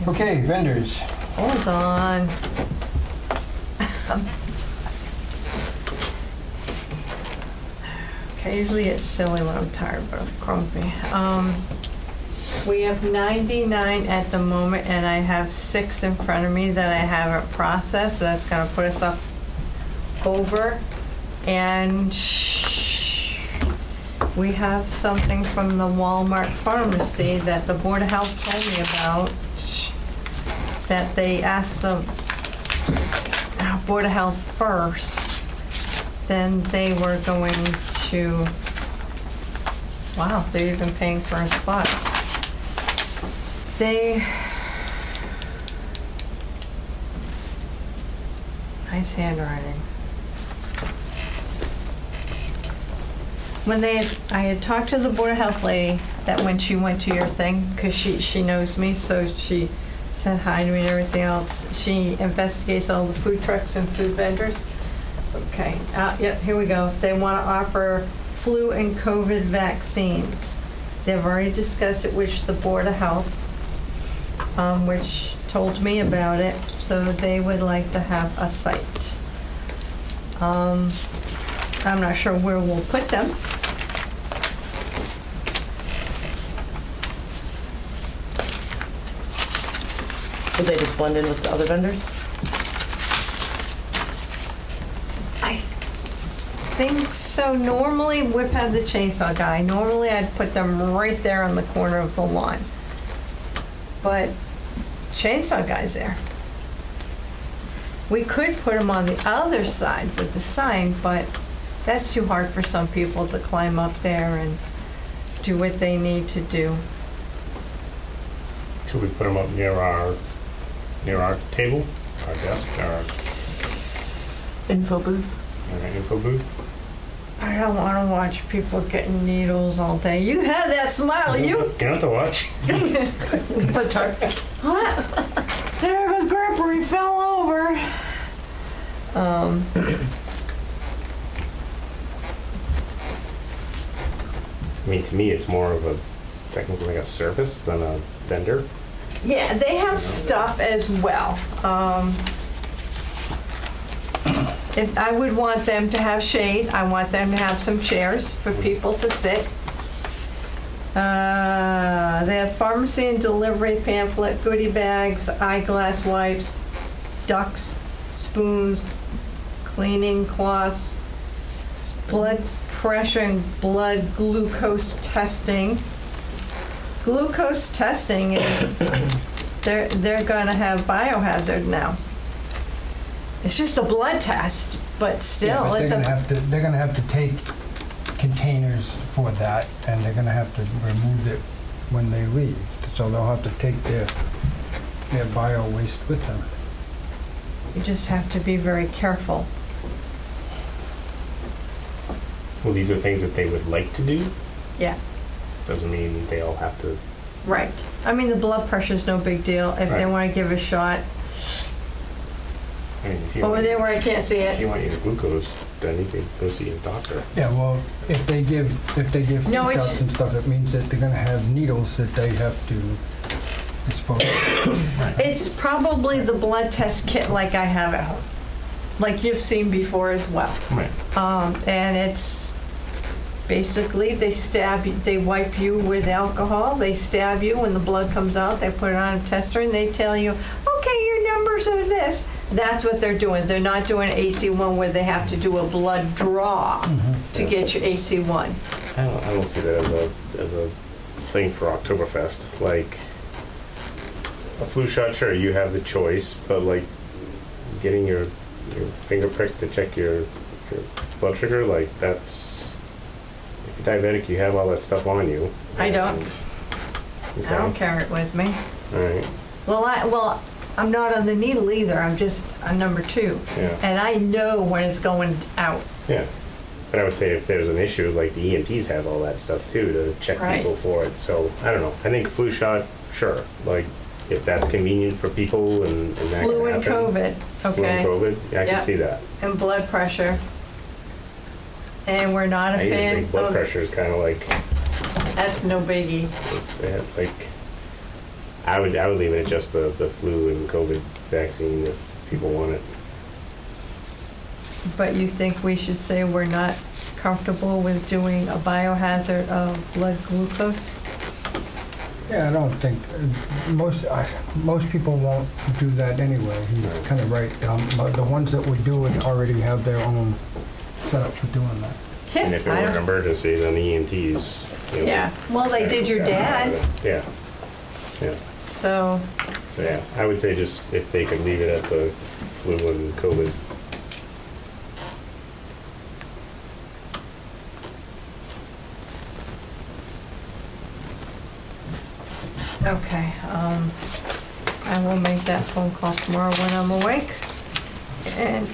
Okay, vendors. Hold on. Okay, usually it's silly when I'm tired, but I'm grumpy. We have 99 at the moment, and I have 6 in front of me that I haven't processed, so that's gonna put us up over. And we have something from the Walmart pharmacy that the Board of Health told me about, that they asked the Board of Health first, then they were going to, wow, they're even paying for a spot. Nice handwriting. I had talked to the Board of Health lady that when she went to your thing, because she knows me, so she said hi to me and everything else. She investigates all the food trucks and food vendors. Okay, yeah, here we go. They want to offer flu and COVID vaccines. They've already discussed it, which the Board of Health, which told me about it, so they would like to have a site. I'm not sure where we'll put them. Would they just blend in with the other vendors? I think so. Normally, Whip had the chainsaw guy. Normally, I'd put them right there on the corner of the lawn. But chainsaw guy's there. We could put him on the other side with the sign, but that's too hard for some people to climb up there and do what they need to do. Could we put them up near our table, our desk, our Info booth? info booth? I don't want to watch people getting needles all day. You have that smile, you. You don't have to watch. What? There goes Grandpa, he fell over. I mean, to me, it's more of a technically like a service than a vendor. Yeah, they have stuff as well. If I would want them to have shade, I want them to have some chairs for people to sit. They have pharmacy and delivery pamphlet, goodie bags, eyeglass wipes, ducks, spoons, cleaning cloths, blood pressure and blood glucose testing. Glucose testing is, they're going to have biohazard now. It's just a blood test, but still, Yeah, but it's they're gonna have to take containers for that, and they're gonna have to remove it when they leave. So they'll have to take their bio waste with them. you just have to be very careful. Well, these are things that they would like to do. Yeah, Doesn't mean they all have to. right. I mean, the blood pressure's no big deal. If they Right. want to give a shot, I mean, if you over want, there where I can't see if you it. want your glucose, then you can go see your doctor. Yeah, well, if they give No, food it's- shots and stuff, it means that they're gonna have needles that they have to dispose of. It's probably the blood test kit like I have at home, like you've seen before as well. Right. And it's basically they wipe you with alcohol, they stab you, when the blood comes out, they put it on a tester and they tell you, okay, your numbers are this. That's what they're doing. They're not doing AC1 where they have to do a blood draw to get your AC1. I don't see that as a thing for Oktoberfest. Like a flu shot, sure, you have the choice, but like getting your finger pricked to check your blood sugar, like that's, if you're diabetic, you have all that stuff on you. I don't. Okay. I don't carry it with me. All right. Well, I'm not on the needle either. I'm just on number 2. Yeah. And I know when it's going out. Yeah. But I would say if there's an issue, like the EMTs have all that stuff too to check Right. people for it. So I don't know. I think flu shot, sure. Like if that's convenient for people and that Flu can and happen. COVID. Flu and Okay. COVID, yeah, I Yeah. can see that. And blood pressure. And we're not a I even fan think blood of, pressure is kind of like, that's no biggie. it's that, like, I would leave it at just the flu and COVID vaccine if people want it. But you think we should say we're not comfortable with doing a biohazard of blood glucose? Yeah, I don't think, most people won't do that anyway. He's kind of right. But the ones that would do it already have their own setup for doing that. And if it I were don't- an emergency, then the EMTs. You know, Yeah, well, they did your dad, Yeah. Yeah. so, So yeah, I would say just if they could leave it at the flu and COVID. okay. I will make that phone call tomorrow when I'm awake. And,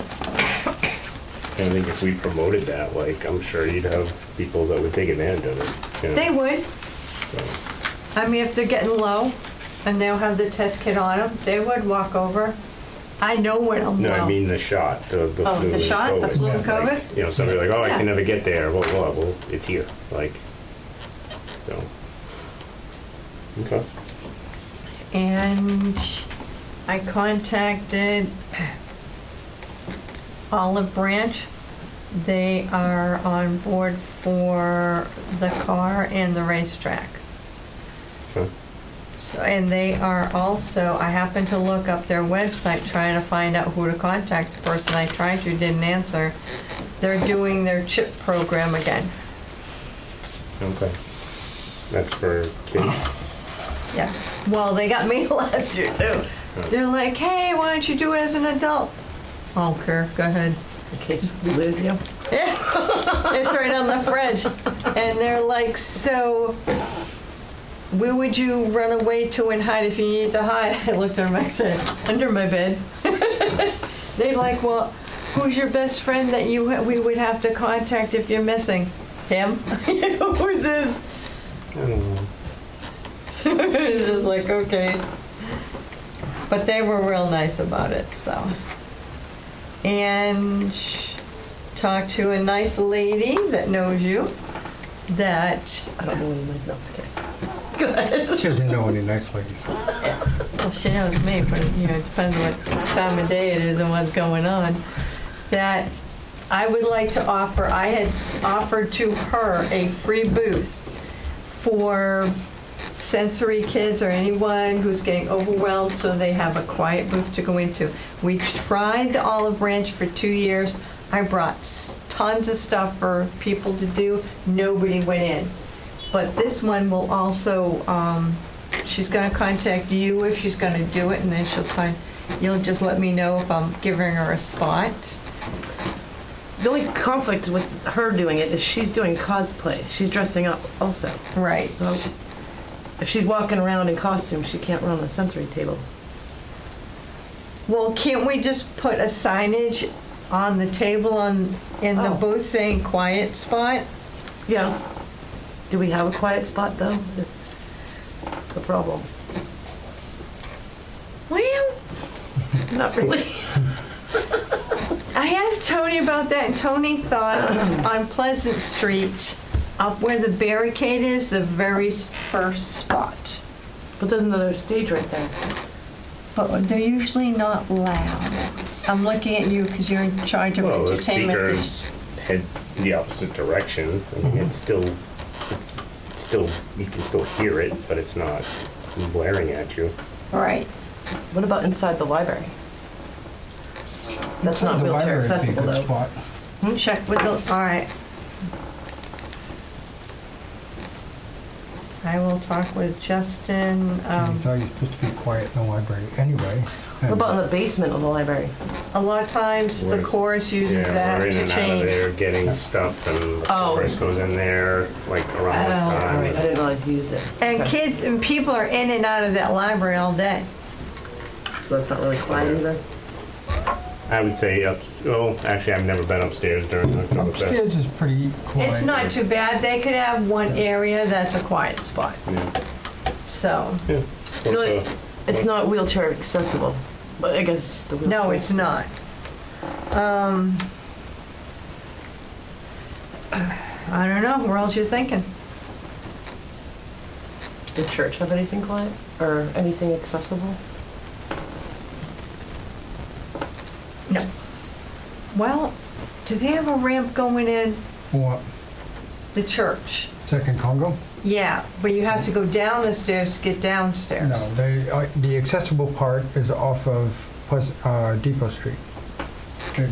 And I think if we promoted that, like, I'm sure you'd have people that would take advantage of it. You know? they would. So, I mean, if they're getting low and they'll have the test kit on them, they would walk over. I know when I'm low. no, I mean the shot, the flu Oh, the and shot, the COVID. flu and Yeah, COVID? You know, somebody like, oh, I Yeah. can never get there. Well, it's here. Like, so. Okay. And I contacted Olive Branch. They are on board for the car and the racetrack. Okay. So, and they are also, I happened to look up their website trying to find out who to contact. The person I tried to didn't answer. They're doing their CHIP program again. Okay. That's for kids. Yeah. Well, they got me last year too. They're like, hey, why don't you do it as an adult? I don't care. Go ahead. In case we lose you. Yeah. It's right on the fridge. And they're like, so where would you run away to and hide if you needed to hide? I looked at them, I said, under my bed. They're like, well, who's your best friend that we would have to contact if you're missing? Him? Who's this? I don't know. It's just like, okay. But they were real nice about it, so. And talked to a nice lady that knows you, that, I don't know any no, okay. She doesn't know any nice ladies. well, she knows me, but, you know, it depends what time of day it is and what's going on, that I would like to offer, I had offered to her a free booth for sensory kids or anyone who's getting overwhelmed, so they have a quiet booth to go into. We tried the Olive Branch for 2 years. I brought tons of stuff for people to do. Nobody went in. But this one will also, she's going to contact you if she's going to do it, and then you'll just let me know if I'm giving her a spot. The only conflict with her doing it is she's doing cosplay. She's dressing up also. Right. So if she's walking around in costume, she can't run the sensory table. Well, can't we just put a signage on the table in the Oh. booth saying quiet spot? Yeah. Do we have a quiet spot though? Is the problem. Well, Not really. I asked Tony about that, and Tony thought on Pleasant Street, up where the barricade is, the very first spot. But there's another stage right there. But they're usually not loud. I'm looking at you because you're in charge of Well, the entertainment. speakers head in the opposite direction. I mean, it's still, you can still hear it, but it's not blaring at you. Right. What about inside the library? That's not The wheelchair library would be a accessible good though. spot. Check with the, all right. I will talk with Justin. It's always supposed to be quiet in the library anyway. What about in the basement of the library? A lot of times the Where's- chorus uses Yeah, that we're in to and out of change. there getting stuff, and the Oh. chorus goes in there like Oh, around the all time. right. I didn't realize you used it. And Okay. kids and people are in and out of that library all day. So that's not really quiet either. I would say actually, I've never been upstairs during the Oktoberfest. Upstairs is pretty quiet. It's not too bad. They could have one area that's a quiet spot. Yeah. So, Yeah. Really, it's not wheelchair accessible. But I guess the wheelchair. no, it's not. I don't know. Where else you thinking? the church have anything quiet or anything accessible? No. Well, do they have a ramp going in What, the church? Second Congo? Yeah, but you have to go down the stairs to get downstairs. No, the accessible part is off of Depot Street. The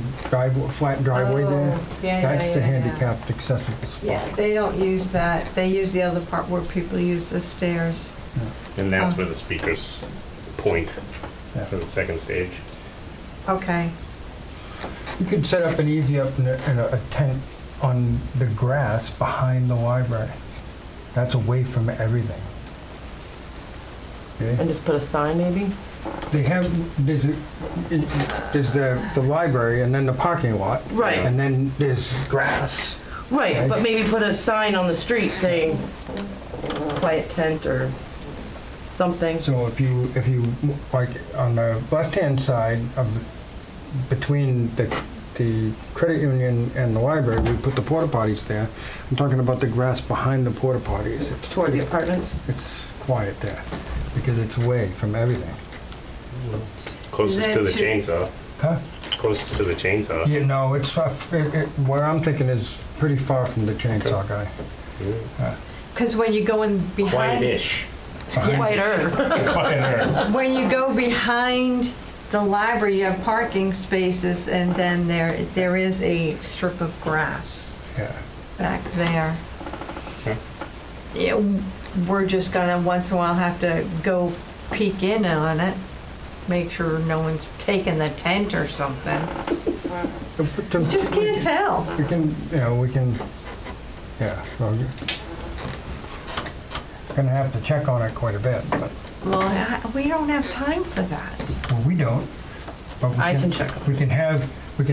flat driveway Oh, there. yeah, That's yeah, the yeah, handicapped accessible spot. Yeah, they don't use that. They use the other part where people use the stairs. And that's Oh. where the speakers point Yeah. for the second stage. Okay. You could set up an easy up in a tent on the grass behind the library. That's away from everything. Okay? And just put a sign maybe? They have, there's the library and then the parking lot. Right. And then there's grass. Right, but maybe put a sign on the street saying quiet tent or something. So if you, like, on the left-hand side of, between the credit union and the library, we put the porta potties there. I'm talking about the grass behind the porta potties. Toward the apartments? It's quiet there because it's away from everything. Closest Then to the should- chainsaw. Huh? Closest to the chainsaw. You know, it's, what I'm thinking is pretty far from the chainsaw guy. Because when you go in behind, Quiet-ish. Quieter. Quieter. when you go behind the library, you have parking spaces, and then there is a strip of grass Yeah. back there. Okay. Yeah, we're just gonna once in a while have to go peek in on it, make sure no one's taking the tent or something. You just can't tell. We can, yeah. Well, gonna have to check on it quite a bit, but, Well, we don't have time for that. well, we don't. But we I can check on it. We can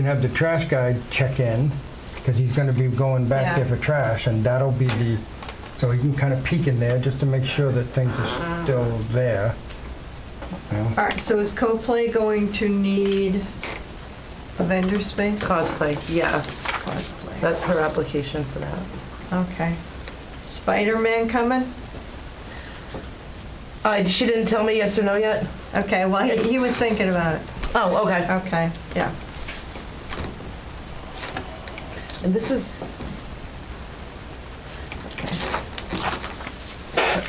have the trash guy check in, because he's gonna be going back Yeah. there for trash, and that'll be so he can kind of peek in there just to make sure that things are still there. You know? All right, so is CoPlay going to need a vendor space? Cosplay, yeah. Cosplay. That's her application for that. Okay. Spider-Man coming? She didn't tell me yes or no yet? Okay, well, he was thinking about it. Oh, okay. Okay, yeah. And this is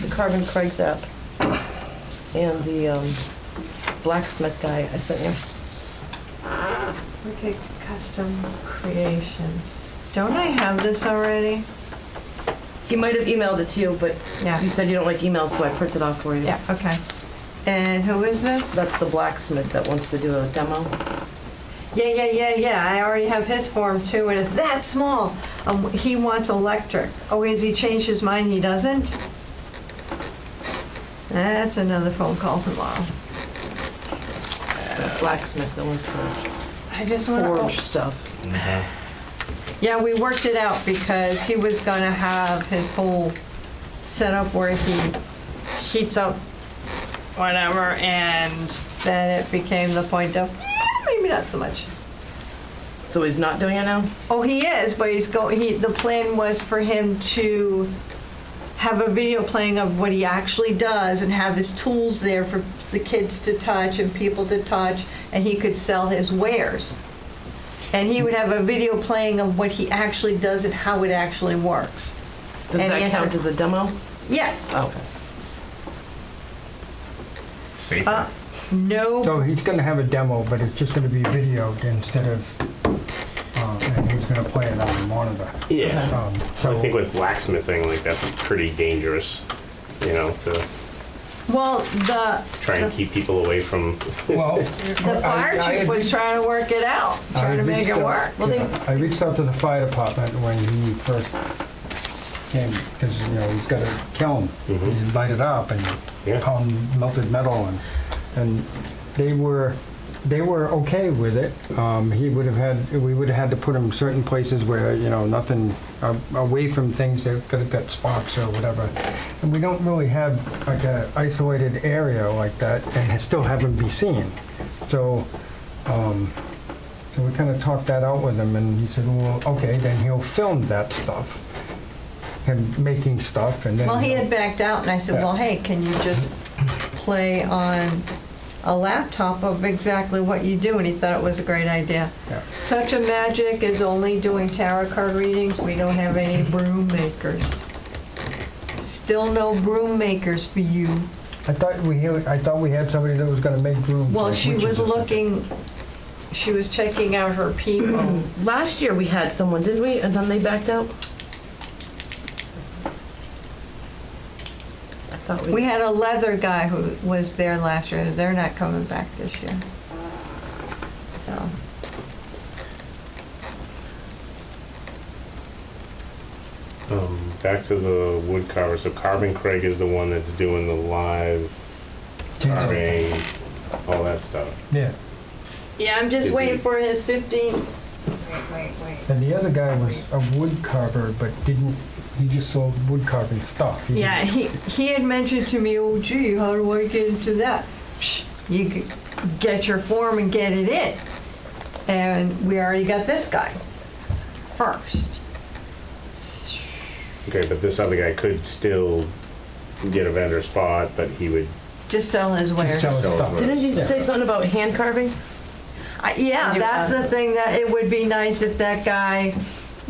the Carbon Craig's app and the blacksmith guy I sent you. Okay, custom creations. Don't I have this already? He might have emailed it to you, but Yeah. you said you don't like emails, so I printed off for you. Yeah, okay. And who is this? That's the blacksmith that wants to do a demo. Yeah. I already have his form too, and it's that small. He wants electric. Oh, has he changed his mind? He doesn't? That's another phone call tomorrow. The blacksmith that wants to I just want forge to. stuff. Yeah, we worked it out because he was gonna have his whole setup where he heats up whatever, and then it became the point of, maybe not so much. So he's not doing it now? Oh, he is, but the plan was for him to have a video playing of what he actually does and have his tools there for the kids to touch and people to touch, and he could sell his wares. And he would have a video playing of what he actually does and how it actually works. Does And that he count as a demo? Yeah. Oh, okay. Safer. No. So he's gonna have a demo, but it's just gonna be videoed instead of, and he's gonna play it on the monitor. Yeah. So I think with blacksmithing, like, that's pretty dangerous, to Well, try and keep people away from. well, the fire chief was trying to work it out, trying to make it work. Well, they- I reached out to the fire department when he first came, because, he's got a kiln. Mhm. He light it up and Yeah. pound melted metal, and they were okay with it. We would have had to put him certain places where, nothing, away from things that could have got sparks or whatever. And we don't really have like a isolated area like that and still have him be seen. So we kind of talked that out with him, and he said, well, okay, then he'll film that stuff. him making stuff and then. Well, he had backed out, and I said, Yeah. well, hey, can you just play on a laptop of exactly what you do? And he thought it was a great idea. Yeah. Touch of Magic is only doing tarot card readings. We don't have any broom makers. Still no broom makers for you. I thought we had somebody that was gonna make brooms. Well, like she witches was or something. looking, she was checking out her people. Last year we had someone, didn't we? And then they backed out? I thought We had a leather guy who was there last year. They're not coming back this year. So, Back to the wood carver. So Carving Craig is the one that's doing the live carving, all that stuff. Yeah, yeah, I'm just Did waiting we- for his 15. Wait. and the other guy was a wood carver, but he just sold wood carving stuff. He Yeah, he had mentioned to me, oh gee, how do I get into that? Psh, you could get your form and get it in. And we already got this guy first. Okay, but this other guy could still get a vendor spot, but he would. Just sell his Just wares. sell his Sell his stuff. wares. Didn't you Yeah. say something about hand carving? Yeah, You- that's the thing, that it would be nice if that guy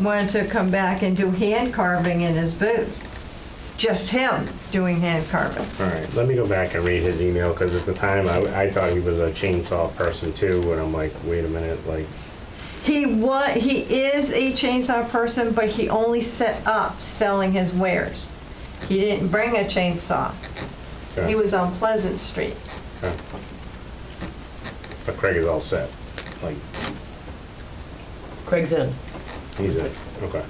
wanted to come back and do hand carving in his booth. Just him doing hand carving. All right, let me go back and read his email, because at the time I thought he was a chainsaw person too, and I'm like, wait a minute, like, He is a chainsaw person, but he only set up selling his wares. He didn't bring a chainsaw. okay, He was on Pleasant Street. okay. But Craig is all set. Like, Craig's in. he's it. Okay.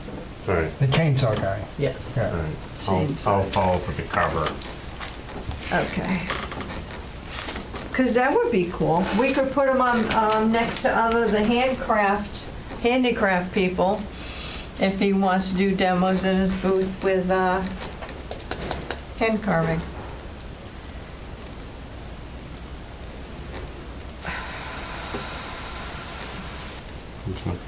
All right. The chainsaw guy. Yes. All Yeah. right. Chainsaw. I'll follow up with the carver. Okay. Because that would be cool. We could put him on next to the handicraft people, if he wants to do demos in his booth with hand carving. Which one?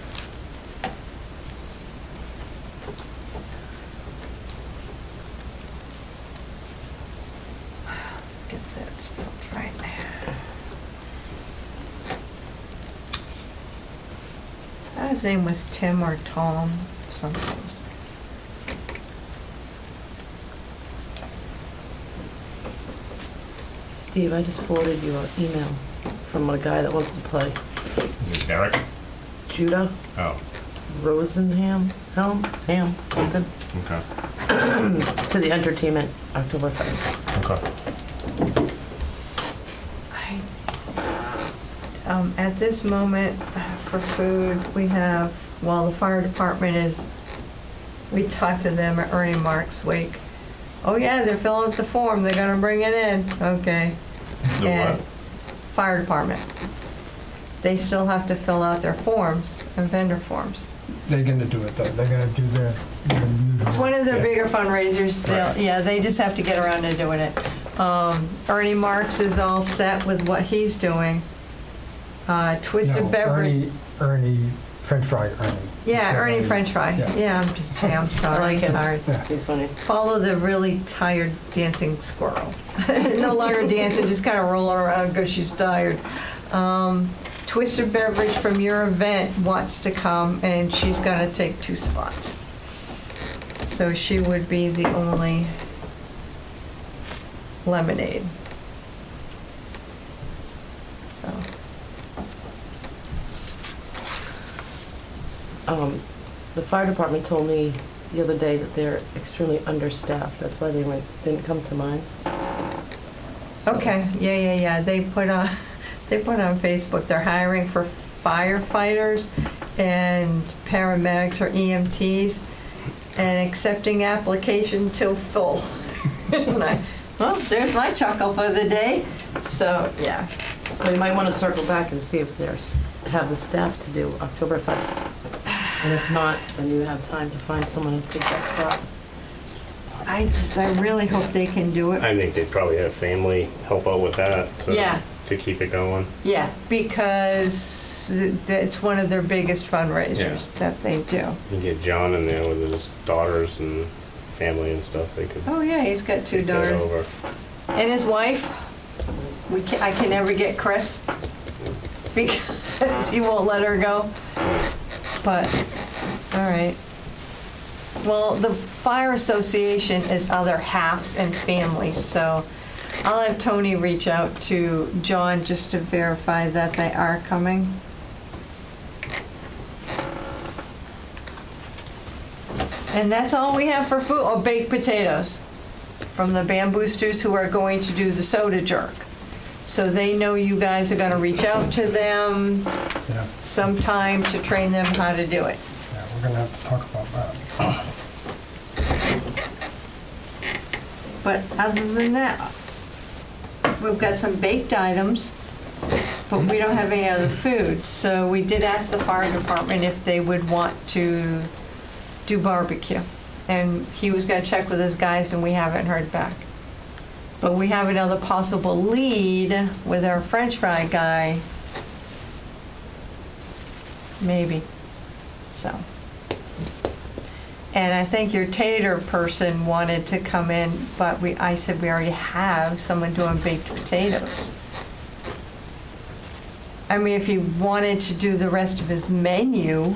Get that spelled right. His name was Tim or Tom, something. Steve, I just forwarded you an email from a guy that wants to play. Is it Derek? Judah Oh, Rosenham, Ham, something, okay. to the entertainment Oktoberfest. Okay. At this moment, for food, we have, well, the fire department we talked to them at Ernie Mark's wake. Oh yeah, they're filling out the form, they're gonna bring it in, okay. The And what? Fire department. They still have to fill out their forms and vendor forms. They're gonna do it though. They're gonna do their usual. It's one of their Yeah. bigger fundraisers. Right. Yeah, they just have to get around to doing it. Ernie Marks is all set with what he's doing. Twisted No, Beverage. Ernie, French fry Ernie. Yeah, Ernie French Fry. Yeah. Yeah, I'm just, I'm sorry. I like I'm him. tired. Yeah. He's funny. Follow the really tired dancing squirrel. No longer dancing, just kind of rolling around because she's tired. Twisted Beverage from your event wants to come, and she's going to take 2 spots. So she would be the only lemonade. So, The fire department told me the other day that they're extremely understaffed. That's why they didn't come to mine. So- okay, yeah. They put on Facebook, they're hiring for firefighters and paramedics or EMTs and accepting application till full. And well, there's my chuckle for the day. So, yeah. We might want to circle back and see if have the staff to do Oktoberfest. And if not, then you have time to find someone to take that spot. I really hope they can do it. I think they'd probably have family help out with that. Yeah. To keep it going. Yeah, because it's one of their biggest fundraisers that they do. You get John in there with his daughters and family and stuff, they could Oh, yeah, he's got 2 take that daughters. over. And his wife, I can never get Chris because he won't let her go. But, all right. Well, the fire association is other halves and families, so I'll have Tony reach out to John just to verify that they are coming. And that's all we have for food. Oh, baked potatoes from the Bamboosters who are going to do the soda jerk. So they know you guys are going to reach out to them Yeah, sometime to train them how to do it. yeah, we're gonna have to talk about that. But other than that, we've got some baked items, but we don't have any other food. So we did ask the fire department if they would want to do barbecue. And he was gonna check with his guys and we haven't heard back. But we have another possible lead with our French fry guy. Maybe, so. And I think your tater person wanted to come in, but I said we already have someone doing baked potatoes. I mean, if he wanted to do the rest of his menu,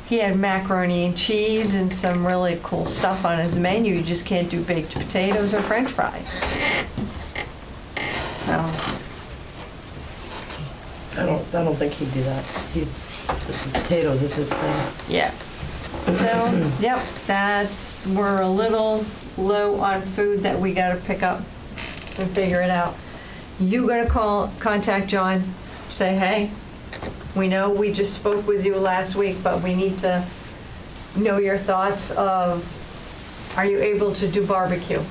he had macaroni and cheese and some really cool stuff on his menu. You just can't do baked potatoes or French fries. So, I don't think he'd do that. The potatoes is his thing. yeah. So, yep, we're a little low on food that we gotta pick up and figure it out. You gotta contact John, say, hey, we know we just spoke with you last week, but we need to know your thoughts of, are you able to do barbecue?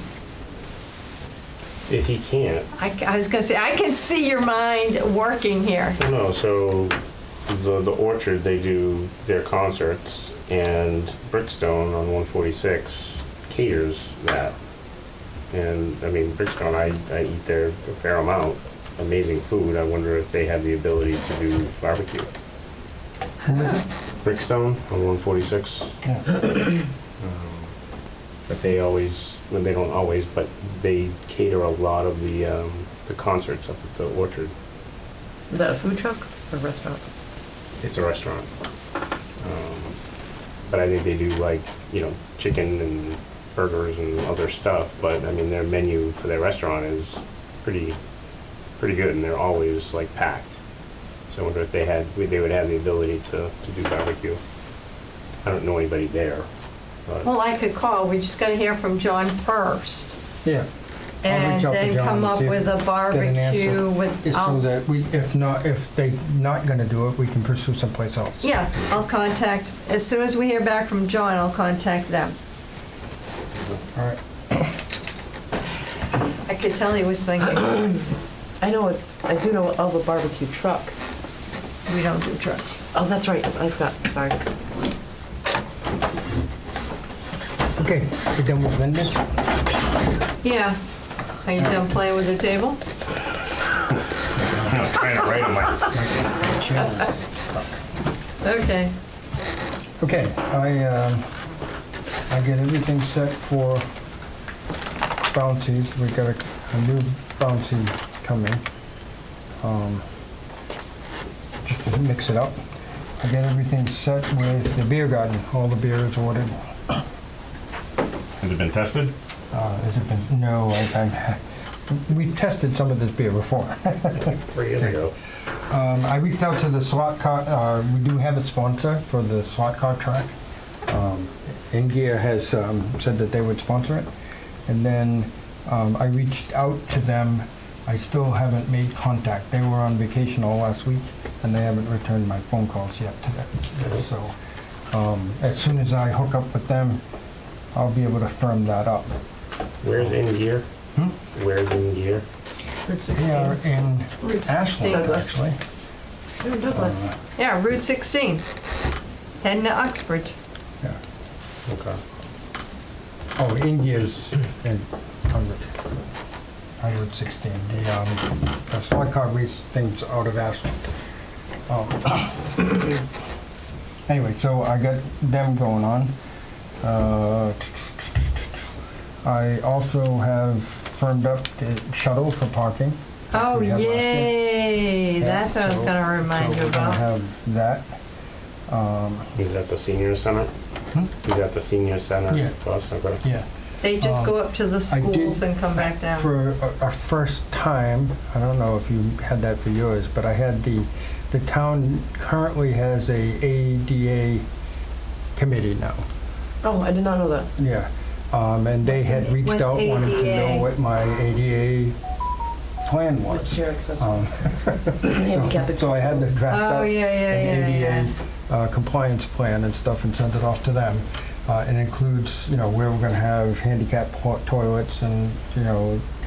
If he can't, I was gonna say, I can see your mind working here. no, so the Orchard, they do their concerts, and Brickstone on 146 caters that. And, I mean, Brickstone, I eat there a fair amount. Amazing food. I wonder if they have the ability to do barbecue. Who is it? Brickstone on 146. Yeah. But they always, well, they don't always, but they cater a lot of the concerts up at the Orchard. Is that a food truck or restaurant? It's a restaurant. But I think they do like, chicken and burgers and other stuff. But I mean, their menu for their restaurant is pretty good, and they're always like packed. So I wonder if they would have the ability to do barbecue. I don't know anybody there. But Well, I could call, we just gotta hear from John first. Yeah. I'll And reach out to then John come and up see if with a get an answer. barbecue with, It's so that if they're not gonna do it, we can pursue someplace else. yeah, I'll contact, as soon as we hear back from John, I'll contact them. All right. I could tell he was thinking, I do know of a barbecue truck. we don't do trucks. Oh, that's right, I forgot, sorry. Okay, we're done with Linda's? Yeah. Are you done playing with the table? I'm trying to write on my. My chair is stuck. Okay. Okay, I get everything set for bounties. We got a new bounty coming. Just to mix it up. I get everything set with the beer garden. All the beer is ordered. Has it been tested? Has it been? No, we tested some of this beer before. 3 years ago. I reached out to the slot car. We do have a sponsor for the slot car track. In Gear has said that they would sponsor it. And then I reached out to them. I still haven't made contact. They were on vacation all last week, and they haven't returned my phone calls yet today. So as soon as I hook up with them, I'll be able to firm that up. Where's In Gear? Where's In Gear? They are in Route Ashland, 16. actually. Here in Douglas. Yeah, Route 16. Heading to Uxbridge. Yeah. Okay. Oh, India's in on Route 16. The slot car race thing's out of Ashland. Anyway, so I got them going on. I also have firmed up the shuttle for parking. Oh, we had last year. yay! Yeah, That's what I was so- gonna remind so you we're gonna about. have that. Is that the senior center? Is that the senior center? Yeah. Bus? Okay. Yeah. They just go up to the I did- schools and come back down. For our first time, I don't know if you had that for yours, but I had the town currently has a ADA committee now. Oh, I did not know that. Yeah. And they had reached What's out, wanted to ADA? know what my ADA plan was. Wheelchair accessible. Um, Handicap So I had to draft Oh, up yeah, an yeah. ADA compliance plan and stuff and sent it off to them. It includes, where we're gonna have handicap toilets and,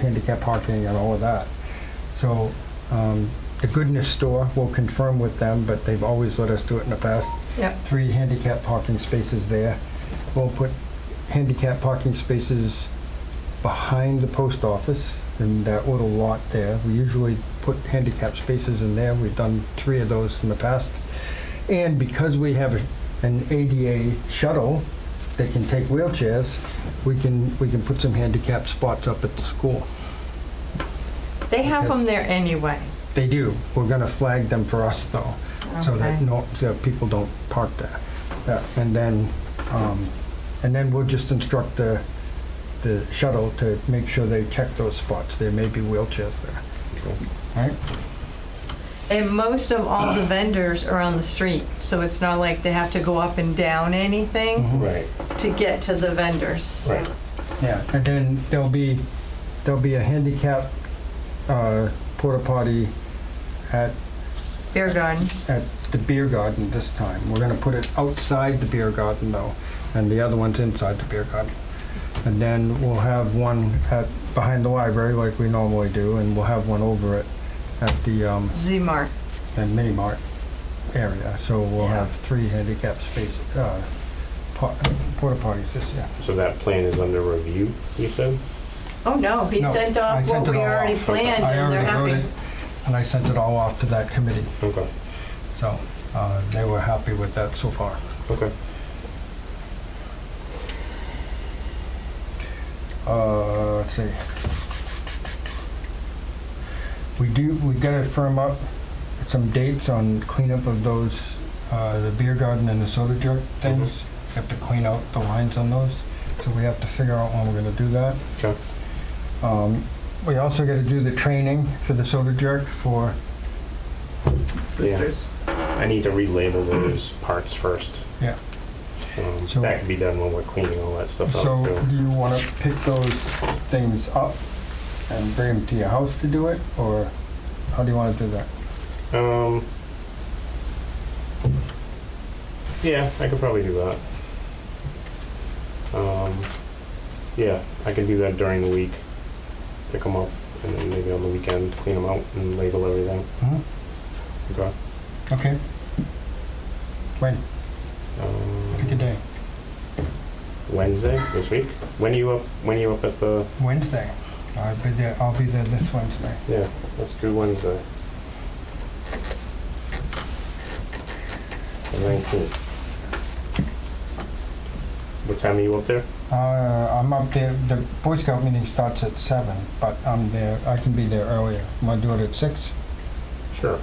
handicap parking and all of that. So, the Goodness Store will confirm with them, but they've always let us do it in the past. Yep. 3 handicap parking spaces there. We'll put handicap parking spaces behind the post office in that little lot there. We usually put handicap spaces in there. We've done 3 of those in the past. And because we have an ADA shuttle that can take wheelchairs, we can put some handicap spots up at the school. They have them there anyway. They do. We're gonna flag them for us though, so that Okay. so people don't park there. Yeah, and then we'll just instruct the shuttle to make sure they check those spots. There may be wheelchairs there. Right? And most of all the vendors are on the street, so it's not like they have to go up and down anything Mhm. Right. to get to the vendors. Right. Yeah, and then there'll be a handicap porta potty at Beer garden. the beer garden this time. We're gonna put it outside the beer garden though, and the other one's inside the beer garden. And then we'll have one behind the library like we normally do, and we'll have one over at the Z-Mart. mini mart area. So we'll Yeah. have 3 handicap space porta potties this year. So that plan is under review, you said? Oh, no, he No, sent I off sent what it we all already off. planned, I and they're already wrote happy. it, and I sent it all off to that committee. Okay. So they were happy with that so far. Okay. Let's see. We gotta firm up some dates on cleanup of those, the beer garden and the soda jerk things. Have to clean out the lines on those, so we have to figure out when we're gonna do that. Okay. We also gotta do the training for the soda jerk for, Yeah. Boosters. I need to relabel those parts first. yeah. So- That can be done when we're cleaning all that stuff So up too. do you wanna pick those things up and bring them to your house to do it, or how do you wanna do that? Yeah, I could probably do that. Yeah, I can do that during the week. Pick them up, and then maybe on the weekend clean them out and label everything. Mhm. Okay. Okay. When? Pick a day. Wednesday this week. When you up? When you up at the? Wednesday. I'll be there this Wednesday. Yeah, let's do Wednesday. The 19th. What time are you up there? I'm up there, the Boy Scout meeting starts at 7, but I'm there, I can be there earlier. Want to do it at 6? Sure.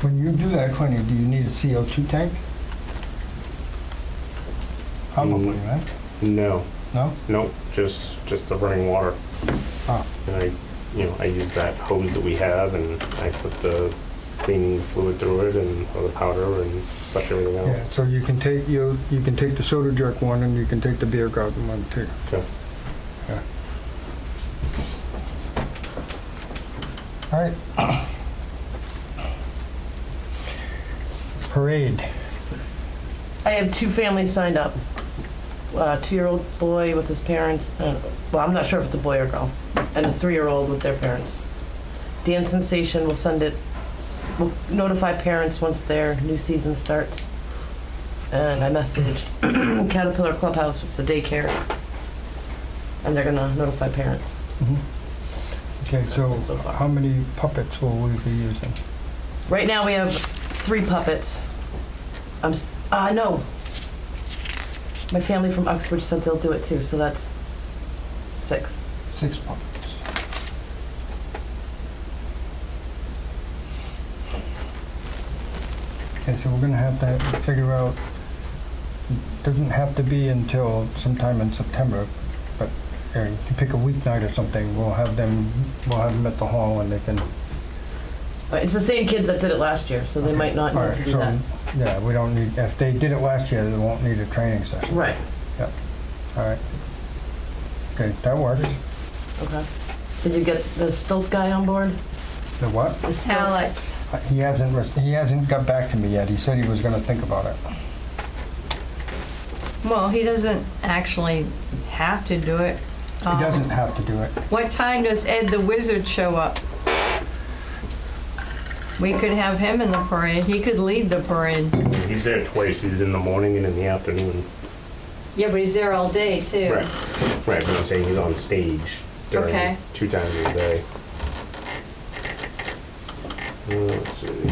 When you do that cleaning, do you need a CO2 tank? Probably, right? No, No? nope, just the running water. Ah. And I use that hose that we have, and I put the cleaning fluid through it and or the powder and flush everything out. Yeah, so you can take, you can take the soda jerk one and you can take the beer garden one too. Okay. Yeah. All right. Parade. I have 2 families signed up. A 2-year-old boy with his parents, well, I'm not sure if it's a boy or girl, and a 3-year-old with their parents. Dance Sensation will will notify parents once their new season starts. and I messaged Caterpillar Clubhouse, the daycare, and they're gonna notify parents. Okay, That's so it so far. how many puppets will we be using? Right now we have 3 puppets. No. My family from Uxbridge said they'll do it too, so that's 6. 6 puppets. Okay, so we're gonna have to figure out, doesn't have to be until sometime in September, but you pick a weeknight or something, we'll have them at the hall and they can. It's the same kids that did it last year, so they might not All need right, to do so, that. yeah, we don't need, if they did it last year, they won't need a training session. Right. All right. Okay, that works. Okay. Did you get the Stilt guy on board? The what? The Stilt. Alex, He hasn't got back to me yet. He said he was gonna think about it. well, he doesn't actually have to do it. He doesn't have to do it. What time does Ed the Wizard show up? We could have him in the parade. He could lead the parade. He's there twice. He's in the morning and in the afternoon. Yeah, but he's there all day too. Right. Right, but I'm saying he's on stage during Okay. 2 times a day. Let's see.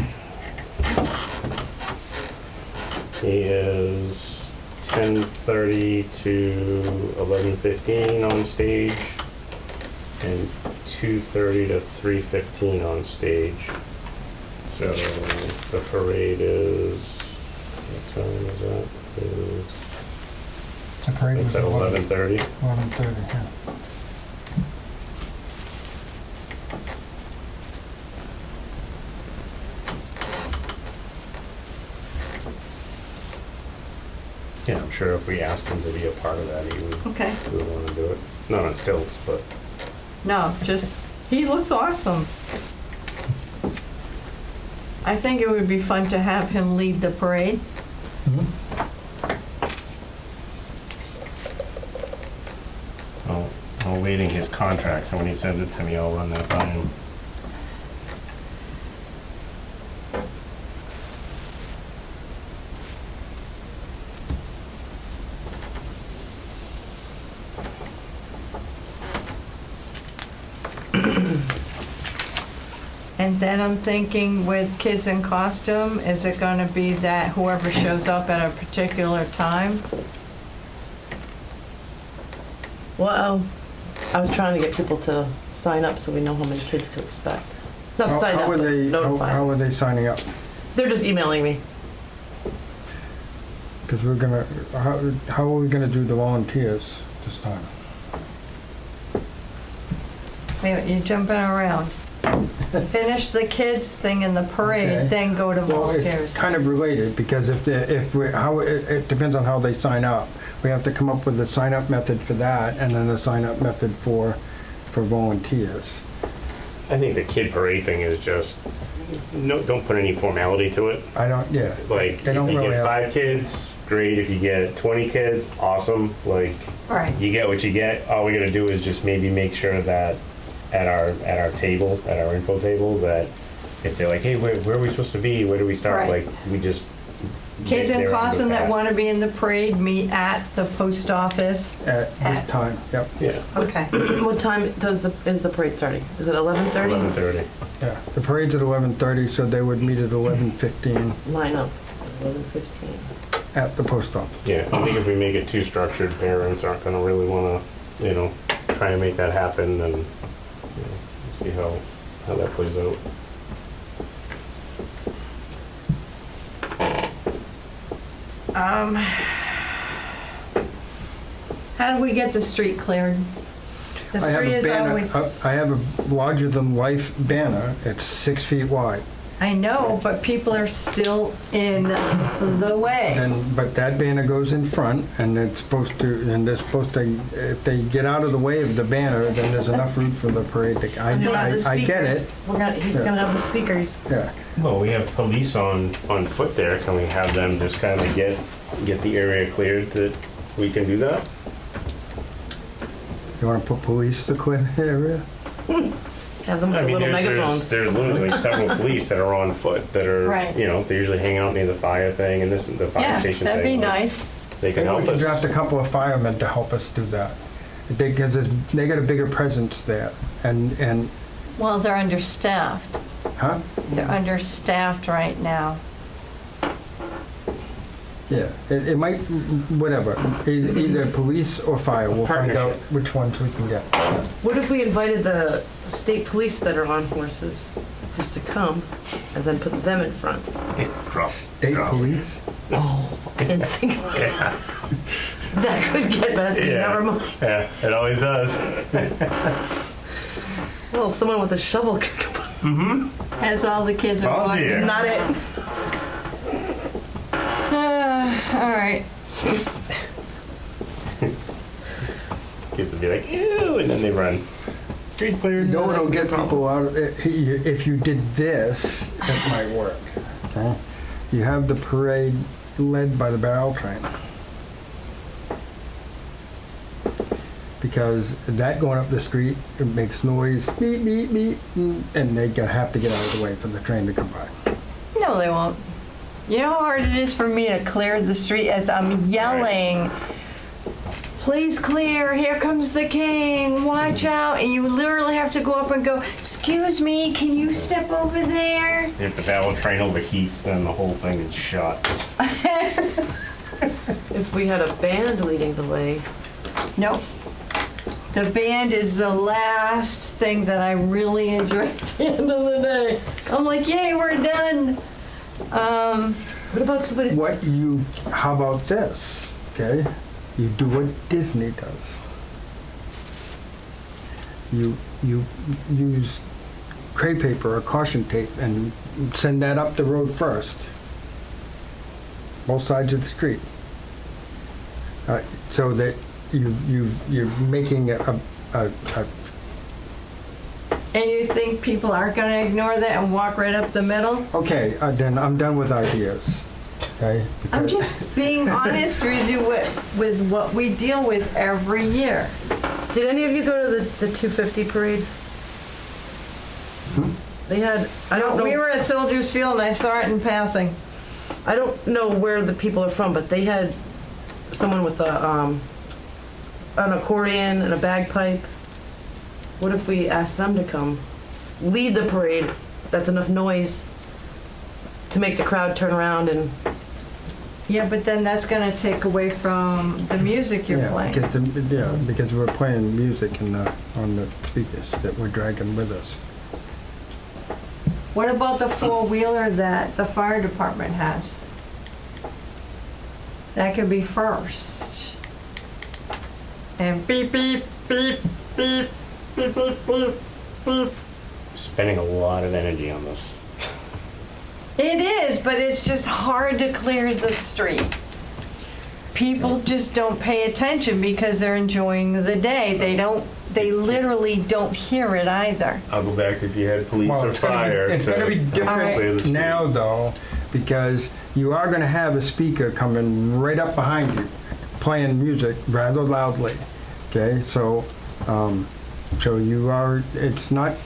He is 10:30 to 11:15 on stage, and 2:30 to 3:15 on stage. So the parade is, what time is that? The parade It's was at 11:30. 11:30, yeah. Yeah, I'm sure if we asked him to be a part of that, he would Okay. want to do it. Not on stilts, but No, just, he looks awesome. I think it would be fun to have him lead the parade. Mhm. I'm awaiting his contract, so when he sends it to me, I'll run that by him. And then I'm thinking with kids in costume, is it gonna be that whoever shows up at a particular time? Well, I was trying to get people to sign up so we know how many kids to expect. Not sign up, but notify. How are they signing up? They're just emailing me. Because we're gonna, how are we gonna do the volunteers this time? You're jumping around. Finish the kids thing in the Okay. parade, then go to Well, volunteers. it's kind of related, because it depends on how they sign up. We have to come up with a sign-up method for that, and then a sign-up method for volunteers. I think the kid parade thing is just, no, don't put any formality to it. Yeah. Like, They if don't you really get have- 5 kids, great. If you get 20 kids, awesome. Like, Right. you get what you get. All we gotta do is just maybe make sure that at our table, at our info table, that if they're like, hey, where are we supposed to be? Where do we start? Right. Like, we just... Kids in they're on the costume that path. want to be in the parade meet at the post office. At this time, yep. Yeah, Okay. What time is the parade starting? Is it 11:30? 11:30. Yeah, the parade's at 11:30, so they would meet at 11:15 Line up. 11:15. at the post office. Yeah, I think if we make it too structured, parents aren't gonna really wanna, try and make that happen, and, see how that plays out. How do we get the street cleared? The I have street a is banner. always. I have a larger-than-life banner. It's 6 feet wide. I know, but people are still in the way. But that banner goes in front, and they're supposed to, if they get out of the way of the banner, then there's enough room for the parade to, And you'll have the I get it, He's Yeah. gonna have the speakers. yeah. Well, we have police on foot there. Can we have them just kind of get the area cleared that we can do that? You want to put police to clear the area? Have them with I the mean, little megaphones. there's literally several police that are on foot that are, Right. you know, they're usually hanging out near the fire thing and the fire Yeah, station that'd thing. be nice. They can Maybe we help can us. draft a couple of firemen to help us do that. Because they got a bigger presence there, and, Well, they're understaffed. huh? They're understaffed right now. Yeah, it might, whatever, either police or fire, we'll find out Partnership. which ones we can get. What if we invited the state police that are on horses just to come and then put them in front? Drop. State police? Oh, I didn't think of that. That could get messy. Yeah. Never mind. Yeah, it always does. Well, someone with a shovel could come. As all the kids are Volunteer. walking. Not it. All right. Kids will be like, ew, and then they run. Streets clear. You know what'll get people out of it? If you did this, it might work, okay? You have the parade led by the barrel train. Because that going up the street, it makes noise, beep, beep, beep, and they have to get out of the way for the train to come by. No, they won't. You know how hard it is for me to clear the street as I'm yelling, please clear, here comes the king, watch out. And you literally have to go up and go, excuse me, can you step over there? If the battle train overheats, then the whole thing is shot. If we had a band leading the way, Nope. The band is the last thing that I really enjoy at the end of the day. I'm like, yay, we're done. what about somebody? How about this, okay? You do what Disney does. You use crepe paper or caution tape and send that up the road first. Both sides of the street. So that you're making a And you think people aren't going to ignore that and walk right up the middle? okay, then I'm done with ideas. Okay? I'm Because- just being honest with you with what we deal with every year. Did any of you go to the 250 parade? They had. I don't know. We were at Soldiers Field and I saw it in passing. I don't know where the people are from, but they had someone with an accordion and a bagpipe. What if we asked them to come lead the parade? That's enough noise to make the crowd turn around and. Yeah, but then that's going to take away from the music you're playing. Because we're playing music on the speakers that we're dragging with us. What about the four-wheeler that the fire department has? That could be first. And beep, beep, beep, beep, beep, beep, beep, beep. Spending a lot of energy on this. It is, but it's just hard to clear the street. People just don't pay attention because they're enjoying the day. They literally don't hear it either. I'll go back to if you had police or it's gonna fire. be, it's going to be clear the different street. now, though, because you are going to have a speaker coming right up behind you, playing music rather loudly. Okay, so you are. It's not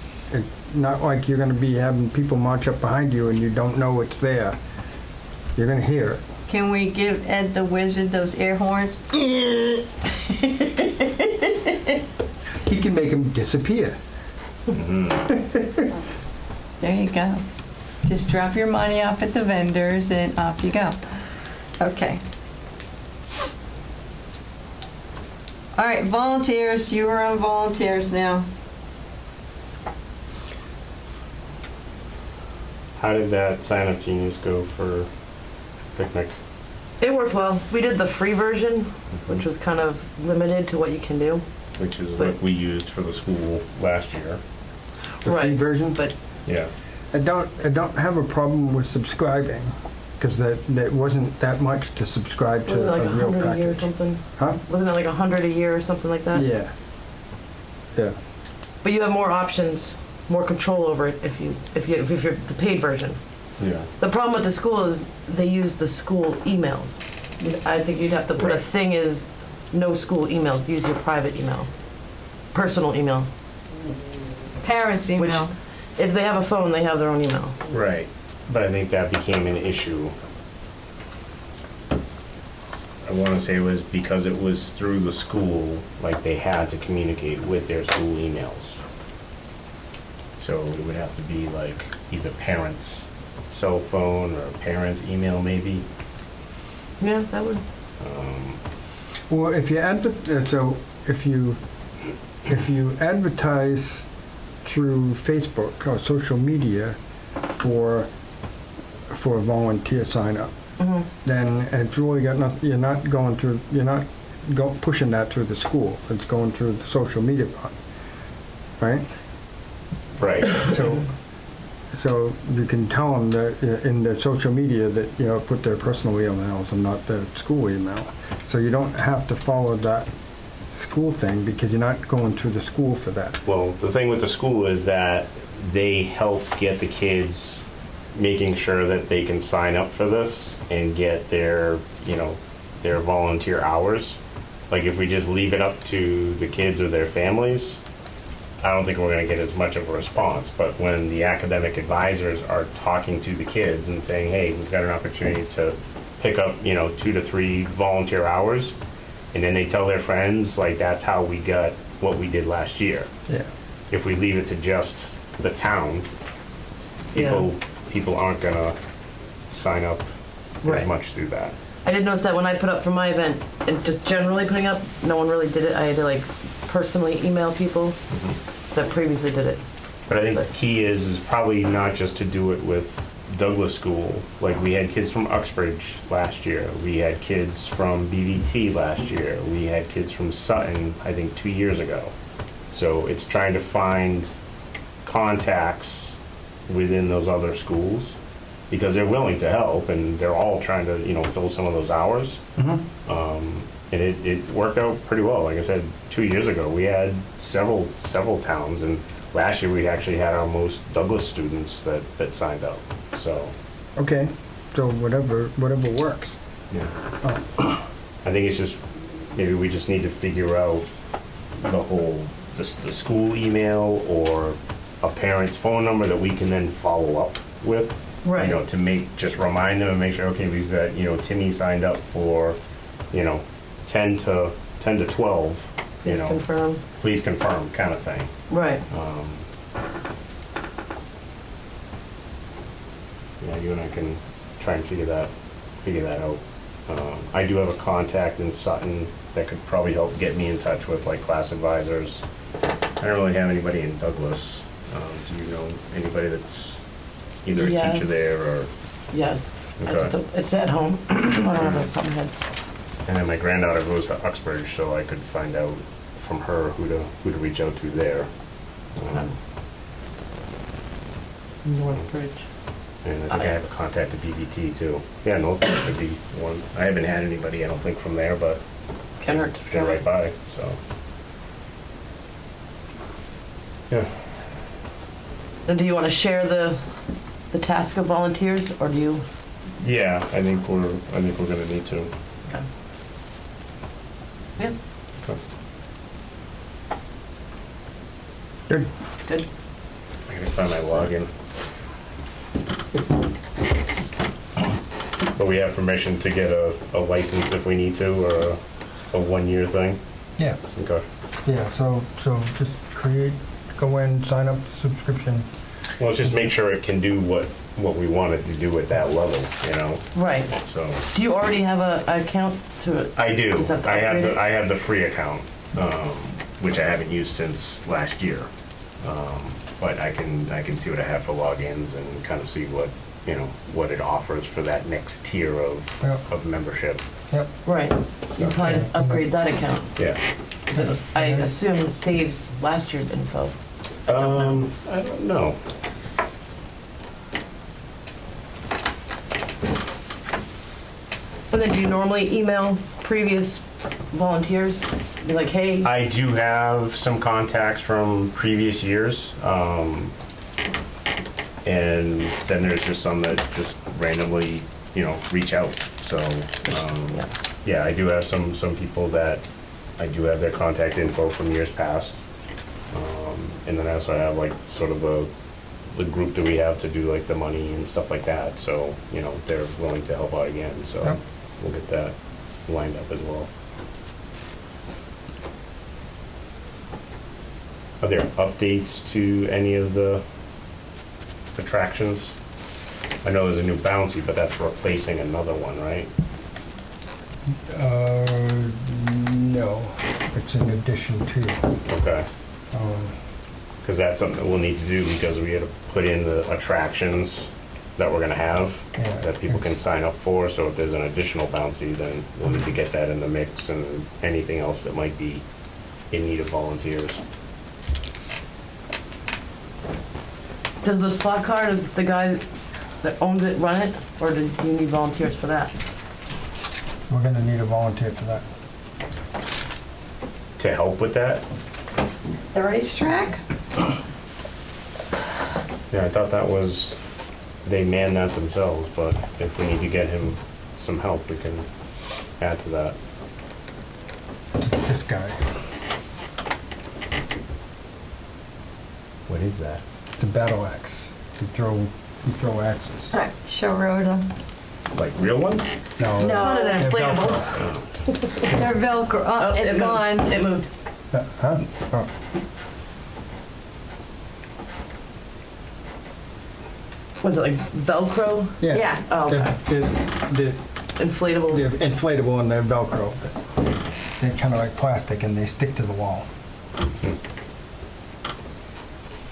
like you're going to be having people march up behind you and you don't know it's there. You're going to hear it. Can we give Ed the Wizard those air horns? He can make them disappear. There you go. Just drop your money off at the vendors and off you go. Okay. All right, volunteers. You are on volunteers now. How did that sign up genius go for picnic? It worked well. We did the free version, which was kind of limited to what you can do. Which is what we used for the school last year. The free Right. version. But Yeah. I don't have a problem with subscribing because that wasn't that much to subscribe to wasn't it like a real 100 a year or package. something? Huh? Wasn't it like 100 a year or something like that? Yeah. Yeah. But you have more options, more control over it if you're the paid version. Yeah. The problem with the school is they use the school emails. I think you'd have to put a Right. thing is no school emails. Use your private email, personal email. Parents' Which, email. if they have a phone, they have their own email. Right. But I think that became an issue. I want to say it was because it was through the school, like they had to communicate with their school emails. So it would have to be like either parents' cell phone or parents' email maybe. Yeah, that would. Well, if you if you advertise through Facebook or social media for a volunteer sign up, then it's really got nothing. You're not going through. You're not pushing that through the school. It's going through the social media part, right? Right. So you can tell them that in their social media that put their personal emails and not their school email. So you don't have to follow that school thing because you're not going through the school for that. Well, the thing with the school is that they help get the kids making sure that they can sign up for this and get their volunteer hours. Like if we just leave it up to the kids or their families, I don't think we're going to get as much of a response. But when the academic advisors are talking to the kids and saying, hey, we've got an opportunity to pick up, 2 to 3 volunteer hours, and then they tell their friends, like that's how we got what we did last year. Yeah. If we leave it to just the town, people aren't going to sign up Right. as much through that. I did notice that when I put up for my event, and just generally putting up, no one really did it. I had to like personally email people that previously did it. But I think the key is probably not just to do it with Douglas School. Like we had kids from Uxbridge last year. We had kids from BVT last year. We had kids from Sutton, I think 2 years ago. So it's trying to find contacts within those other schools because they're willing to help and they're all trying to, fill some of those hours. And it worked out pretty well. Like I said, 2 years ago, we had several towns, and last year we actually had our most Douglas students that signed up. So. Okay. So whatever works. Yeah. I think it's just maybe we just need to figure out the school email or a parent's phone number that we can then follow up with. Right. To just remind them and make sure, okay, we've got, Timmy signed up for, 10 to 12, Please confirm. Please confirm kind of thing. Right. You and I can try and figure that out. I do have a contact in Sutton that could probably help get me in touch with like class advisors. I don't really have anybody in Douglas. Do you know anybody that's either a teacher there or? Yes. Okay. It's at home. I don't have that top of my head. And then my granddaughter goes to Uxbridge, so I could find out from her who to reach out to there. Northbridge. And I think I have a contact at BVT too. Yeah, Northbridge could be one. I haven't had anybody, I don't think, from there, but Can't hurt to they're try. right by, so. Yeah. And do you want to share the task of volunteers, or do you? Yeah, I think we're gonna need to. Okay. Yeah. Okay. Good. Good. I gotta find my login. But we have permission to get a license if we need to, or a 1-year thing? Yeah. Okay. Yeah. So just go in, sign up the subscription. Well, let's just make sure it can do what we want it to do at that level, Right. So. Do you already have an account to it? I do. Just have to I upgrade it? have the free account, which I haven't used since last year. But I can see what I have for logins and kind of see what it offers for that next tier of membership. Yep. Right. You can probably just upgrade that account. Yeah. I assume it saves last year's info. I don't know. And then do you normally email previous volunteers? Be like, hey. I do have some contacts from previous years, and then there's just some that just randomly, reach out. So, yeah, I do have some people that I do have their contact info from years past. And then I also have like sort of the group that we have to do like the money and stuff like that. So, you know, they're willing to help out again. So Yep. we'll get that lined up as well. Are there updates to any of the attractions? I know there's a new bouncy, but that's replacing another one, right? No, it's in addition to. Okay. Um, Because that's something that we'll need to do because we had to put in the attractions that we're gonna have Yeah, that people can it's- sign up for. So if there's an additional bouncy, then we'll need to get that in the mix and anything else that might be in need of volunteers. Does the slot car, does the guy that owns it run it, or do you need volunteers for that? We're gonna need a volunteer for that. To help with that, The racetrack? yeah, I thought that was, they man that themselves, but if we need to get him some help, we can add to that. This guy, What is that? it's a battle axe. You throw axes. Show Rhoda. Like real ones? No. No. Not an they're inflatable. Velcro. They're Velcro. Oh, it's it gone. moved. It moved. Huh? Oh. Was it like Velcro? Yeah. Oh, okay. They're Inflatable. inflatable and they're Velcro. They're kind of like plastic and they stick to the wall.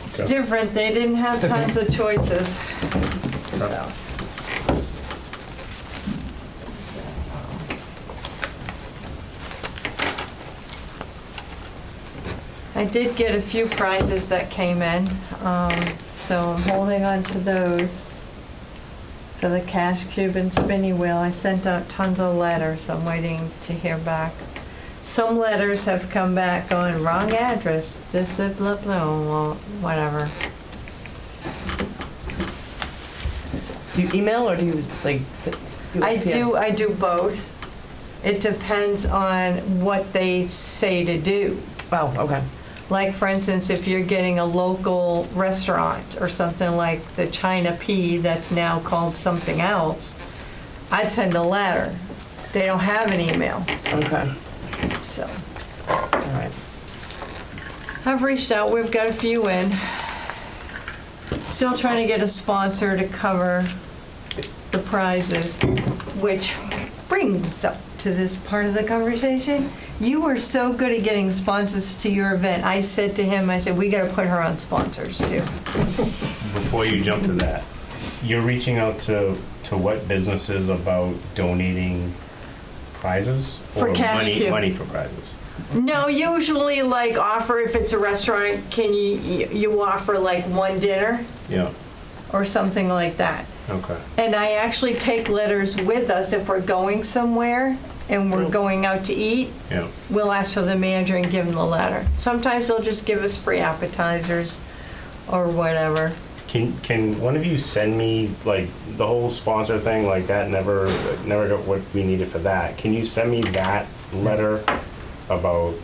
It's different. They didn't have tons of choices. So. I did get a few prizes that came in, so I'm holding on to those for the cash cube and spinning wheel. I sent out tons of letters. I'm waiting to hear back. Some letters have come back going, wrong address, this, blah, blah, blah, well, whatever. Do you email or do you like? I do both. It depends on what they say to do. Oh, okay. Like, for instance, if you're getting a local restaurant or something like the China Pea that's now called something else, I'd send a letter. They don't have an email, Okay. so. All right. I've reached out, we've got a few in. Still trying to get a sponsor to cover the prizes, which brings up to this part of the conversation. You were so good at getting sponsors to your event. I said to him, I said, we gotta put her on sponsors too. Before you jump to that, you're reaching out to what businesses about donating prizes? For or Cash money, Cube. money for prizes? No, usually like offer, if it's a restaurant, can you offer like one dinner Yeah, or something like that. okay. And I actually take letters with us if we're going somewhere and we're going out to eat. Yeah. We'll ask for the manager and give them the letter. Sometimes they'll just give us free appetizers or whatever. Can one of you send me like the whole sponsor thing like that? Never got what we needed for that. Can you send me that letter about?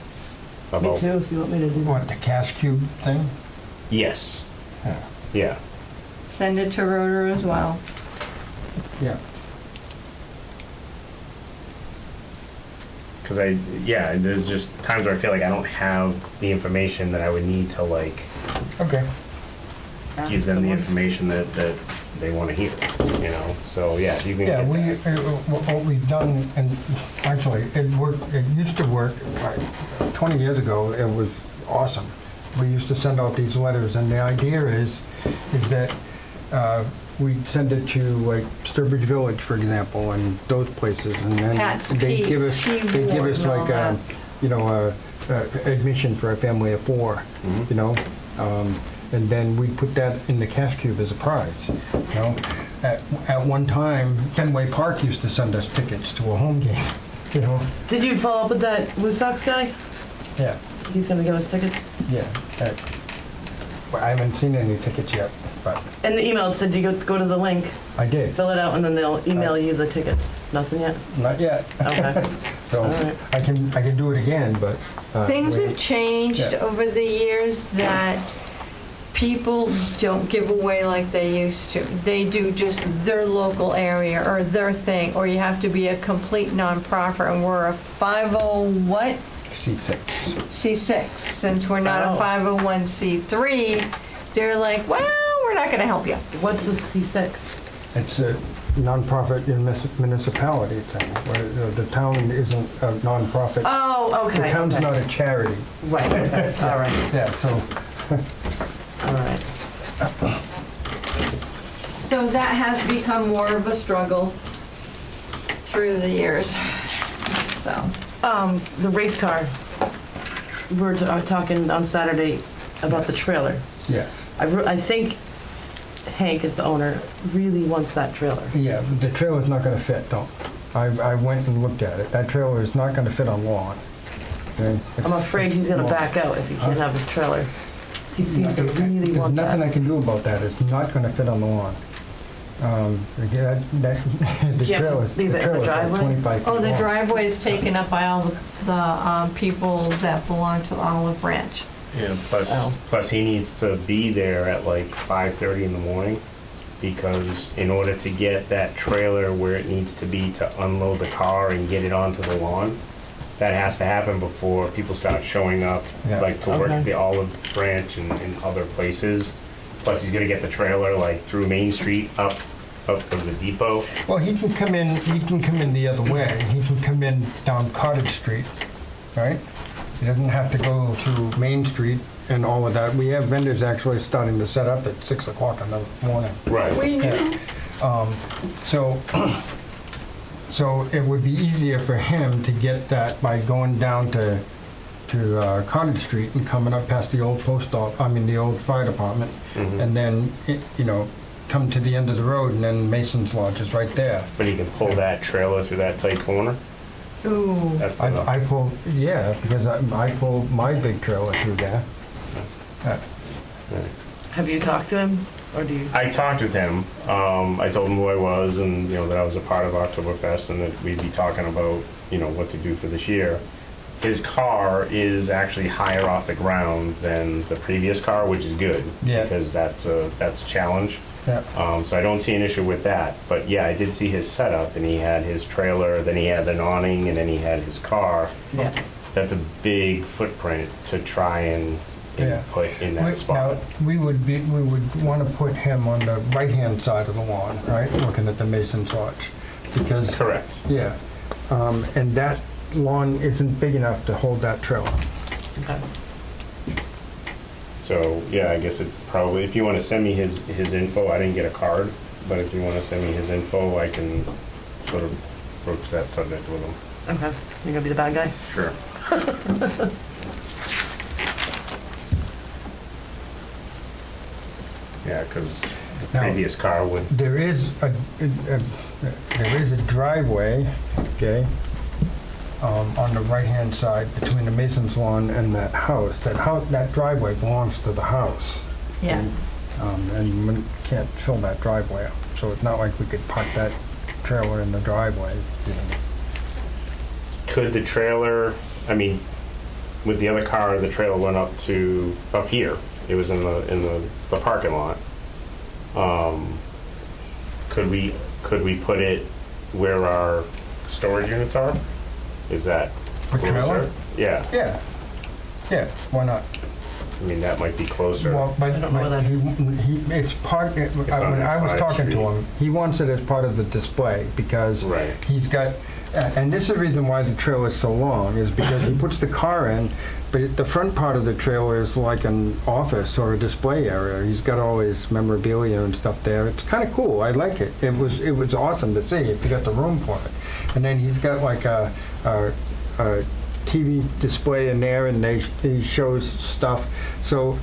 Me too, if you want me to do that. What, the cash cube thing? Yes. Yeah. Yeah. Send it to Rotor as well. Yeah. Because there's just times where I feel like I don't have the information that I would need to like Okay. give them the information that they want to hear, you know? So yeah, if you can Yeah, get that. what we've done, and actually, it worked, it used to work, 20 years ago, it was awesome. We used to send out these letters, and the idea is that we'd send it to, like, Sturbridge Village, for example, and those places, and then Pat's they Peak, give us, Seaward and all like, that. you know, admission for a family of 4, Mhm. you know? And then we put that in the cash cube as a prize, you know? At one time, Fenway Park used to send us tickets to a home game, you know? Did you follow up with that Blue Sox guy? Yeah, He's gonna give us tickets. yeah. Well, I haven't seen any tickets yet, but In the email, it said you go to the link, I did. fill it out, and then they'll email you the tickets. Nothing yet? Not yet. Okay. So Alright. I can do it again, but. Things have changed Yeah. over the years that people don't give away like they used to. They do just their local area or their thing, or you have to be a complete nonprofit, and we're a 50 what? C6. C6. Since we're not Oh. a 501c3, they're like, well, we're not going to help you. What's a C6? It's a nonprofit in municipality thing, where the town isn't a nonprofit. Oh, okay. The town's okay. not a charity. Right, okay, all right, Yeah, so, all right. So that has become more of a struggle through the years. So, The race car, we were talking on Saturday about the trailer. yes. I think Hank is the owner, really wants that trailer. Yeah, the trailer's not gonna fit, don't. I went and looked at it. That trailer is not gonna fit on lawn. Okay? I'm afraid he's gonna Well, back out if he can't have his trailer. He seems to really There's want nothing I that. can do about that. It's not gonna fit on the lawn. The Can't trailer's leave it in the trailer's like driveway? 25 feet oh, the long. driveway is taken up by all the people that belong to Olive Branch. Yeah, Oh. plus he needs to be there at like 5:30 in the morning, because in order to get that trailer where it needs to be to unload the car and get it onto the lawn, that has to happen before people start showing up, Yeah. like to work Okay. at the Olive Branch and other places. Plus he's gonna get the trailer like through Main Street up to the depot. Well, he can come in the other way. He can come in down Cottage Street, right? He doesn't have to go through Main Street and all of that. We have vendors actually starting to set up at 6 o'clock in the morning. Right. We knew. So, so it would be easier for him to get that by going down to Cottage Street and coming up past the old the old fire department, Mhm. and then, come to the end of the road, and then Mason's Lodge is right there. But he can pull that trailer through that tight corner. Ooh. That's I pull, yeah, because I pull my big trailer through there. Have you talked to him, or do you? I talked with him. I told him who I was, and that I was a part of Oktoberfest, and that we'd be talking about what to do for this year. His car is actually higher off the ground than the previous car, which is good, Yeah. because that's a challenge. Yeah. So I don't see an issue with that. But yeah, I did see his setup, and he had his trailer, then he had the awning, and then he had his car. Yeah. That's a big footprint to try and Yeah. put in that spot. Now, we would want to put him on the right-hand side of the lawn, right, looking at the Mason's Lodge, because, Correct. yeah, and that lawn isn't big enough to hold that trailer. Okay. So, yeah, I guess it probably, if you want to send me his info, I didn't get a card, but if you want to send me his info, I can sort of broach that subject with him. Okay. You're gonna be the bad guy? Sure. Yeah, because the Now- previous car would, There is a driveway, okay, on the right-hand side between the Mason's Lawn and that house. That driveway belongs to the house. Yeah. And we can't fill that driveway up, so it's not like we could park that trailer in the driveway. could the trailer, I mean, with the other car, the trailer went up here. It was in the parking lot. Could we put it where our storage units are? Is that The closer? trailer? Yeah, Yeah, why not? I mean, that might be closer. Well, but I don't know where that is. it's part, when on I was Cottage talking to Street. him, he wants it as part of the display because Right. he's got, and this is the reason why the trailer is so long, is because he puts the car in, but the front part of the trailer is like an office or a display area. He's got all his memorabilia and stuff there. It's kind of cool. I like it. It was awesome to see if you got the room for it. And then he's got like a TV display in there, and he shows stuff. So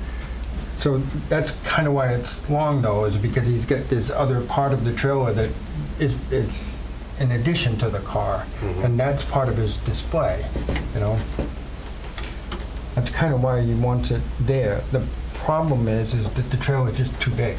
that's kind of why it's long, though, is because he's got this other part of the trailer that it's in addition to the car, Mhm. and that's part of his display. That's kind of why he wants it there. The problem is that the trailer is just too big.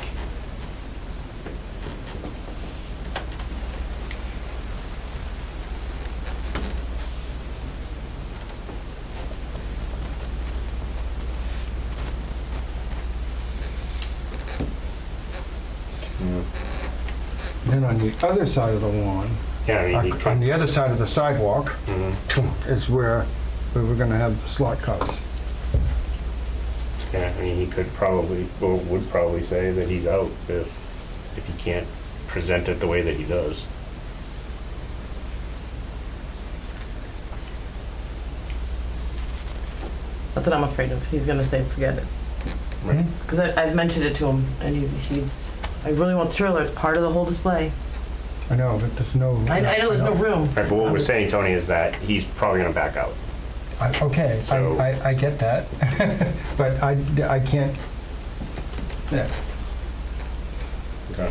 Then on the other side of the lawn, Yeah, I mean, he on could, the other side of the sidewalk, Mhm. is where we're gonna have the slot cuts. yeah, I mean, he could probably, or would probably say that he's out if he can't present it the way that he does. That's what I'm afraid of. He's gonna say, forget it. Right. Because I've mentioned it to him, and he's, I really want the trailer. It's part of the whole display. I know, but there's no. I know there's no room. Right, but what we're saying, Tony, is that he's probably gonna back out. Okay, So- I get that, but I can't, yeah. Okay.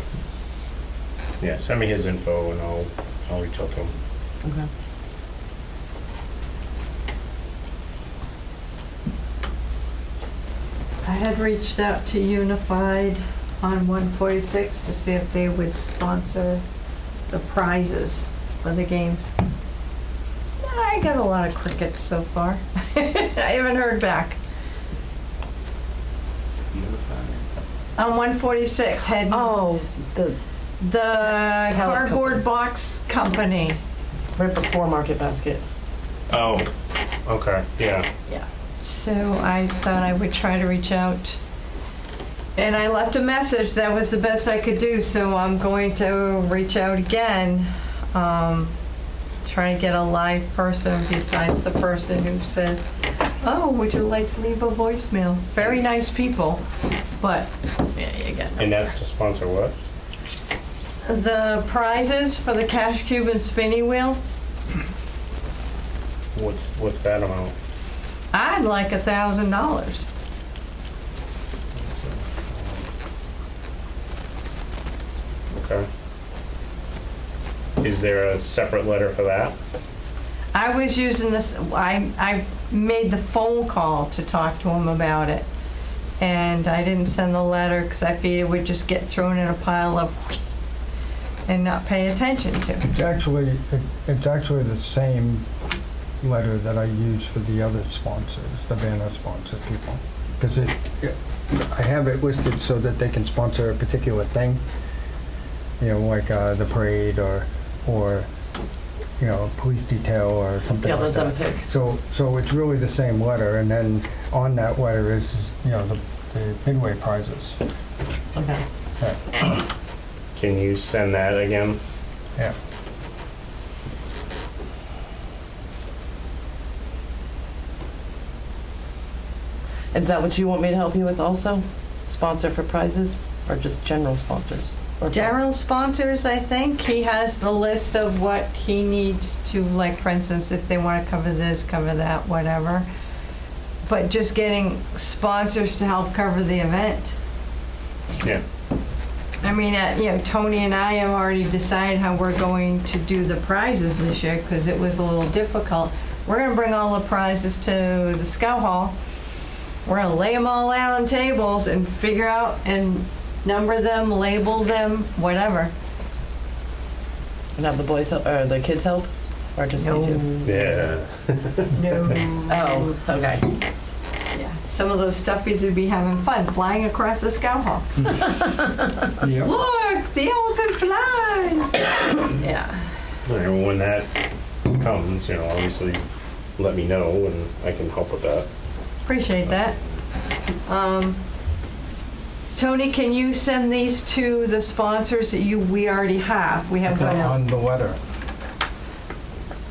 Yeah, send me his info and I'll reach out to him. Okay. I had reached out to Unified on 146 to see if they would sponsor the prizes for the games. I got a lot of crickets so far. I haven't heard back. On 146, head Oh, the cardboard box company. right before Market Basket. Oh, okay, yeah. Yeah. So I thought I would try to reach out. And I left a message. That was the best I could do. So I'm going to reach out again. Try to get a live person besides the person who says, oh, would you like to leave a voicemail? Very nice people. But, yeah, you get And that's to sponsor what? the prizes for the Cash Cube and Spinny Wheel. What's that amount? I'd like $1,000. Okay. Is there a separate letter for that? I was using this, I made the phone call to talk to him about it. And I didn't send the letter because I figured it would just get thrown in a pile of and not pay attention to. It's actually the same letter that I use for the other sponsors, the banner sponsor people. Because I have it listed so that they can sponsor a particular thing, you know, like the parade or you know, police detail or something Yeah, like let that. them pick. So it's really the same letter, and then on that letter is, you know, the Midway prizes. Okay. Yeah. Can you send that again? Yeah. Is that what you want me to help you with also? Sponsor for prizes or just general sponsors? Or General sponsors, I think, he has the list of what he needs to, like, for instance, if they want to cover this, cover that, whatever. But just getting sponsors to help cover the event. Yeah. I mean, you know, Tony and I have already decided how we're going to do the prizes this year because it was a little difficult. We're going to bring all the prizes to the Scout Hall. We're going to lay them all out on tables and figure out and number them, label them, whatever. And have the boys help, or the kids help? Or just you two? Yeah. No. Oh, okay. Yeah. Some of those stuffies would be having fun flying across the Scout Hall. Yep. Look, the elephant flies. Yeah. All right, well, when that comes, you know, obviously let me know and I can help with that. Appreciate that. Tony, can you send these to the sponsors that we already have? We have That's one. on the letter.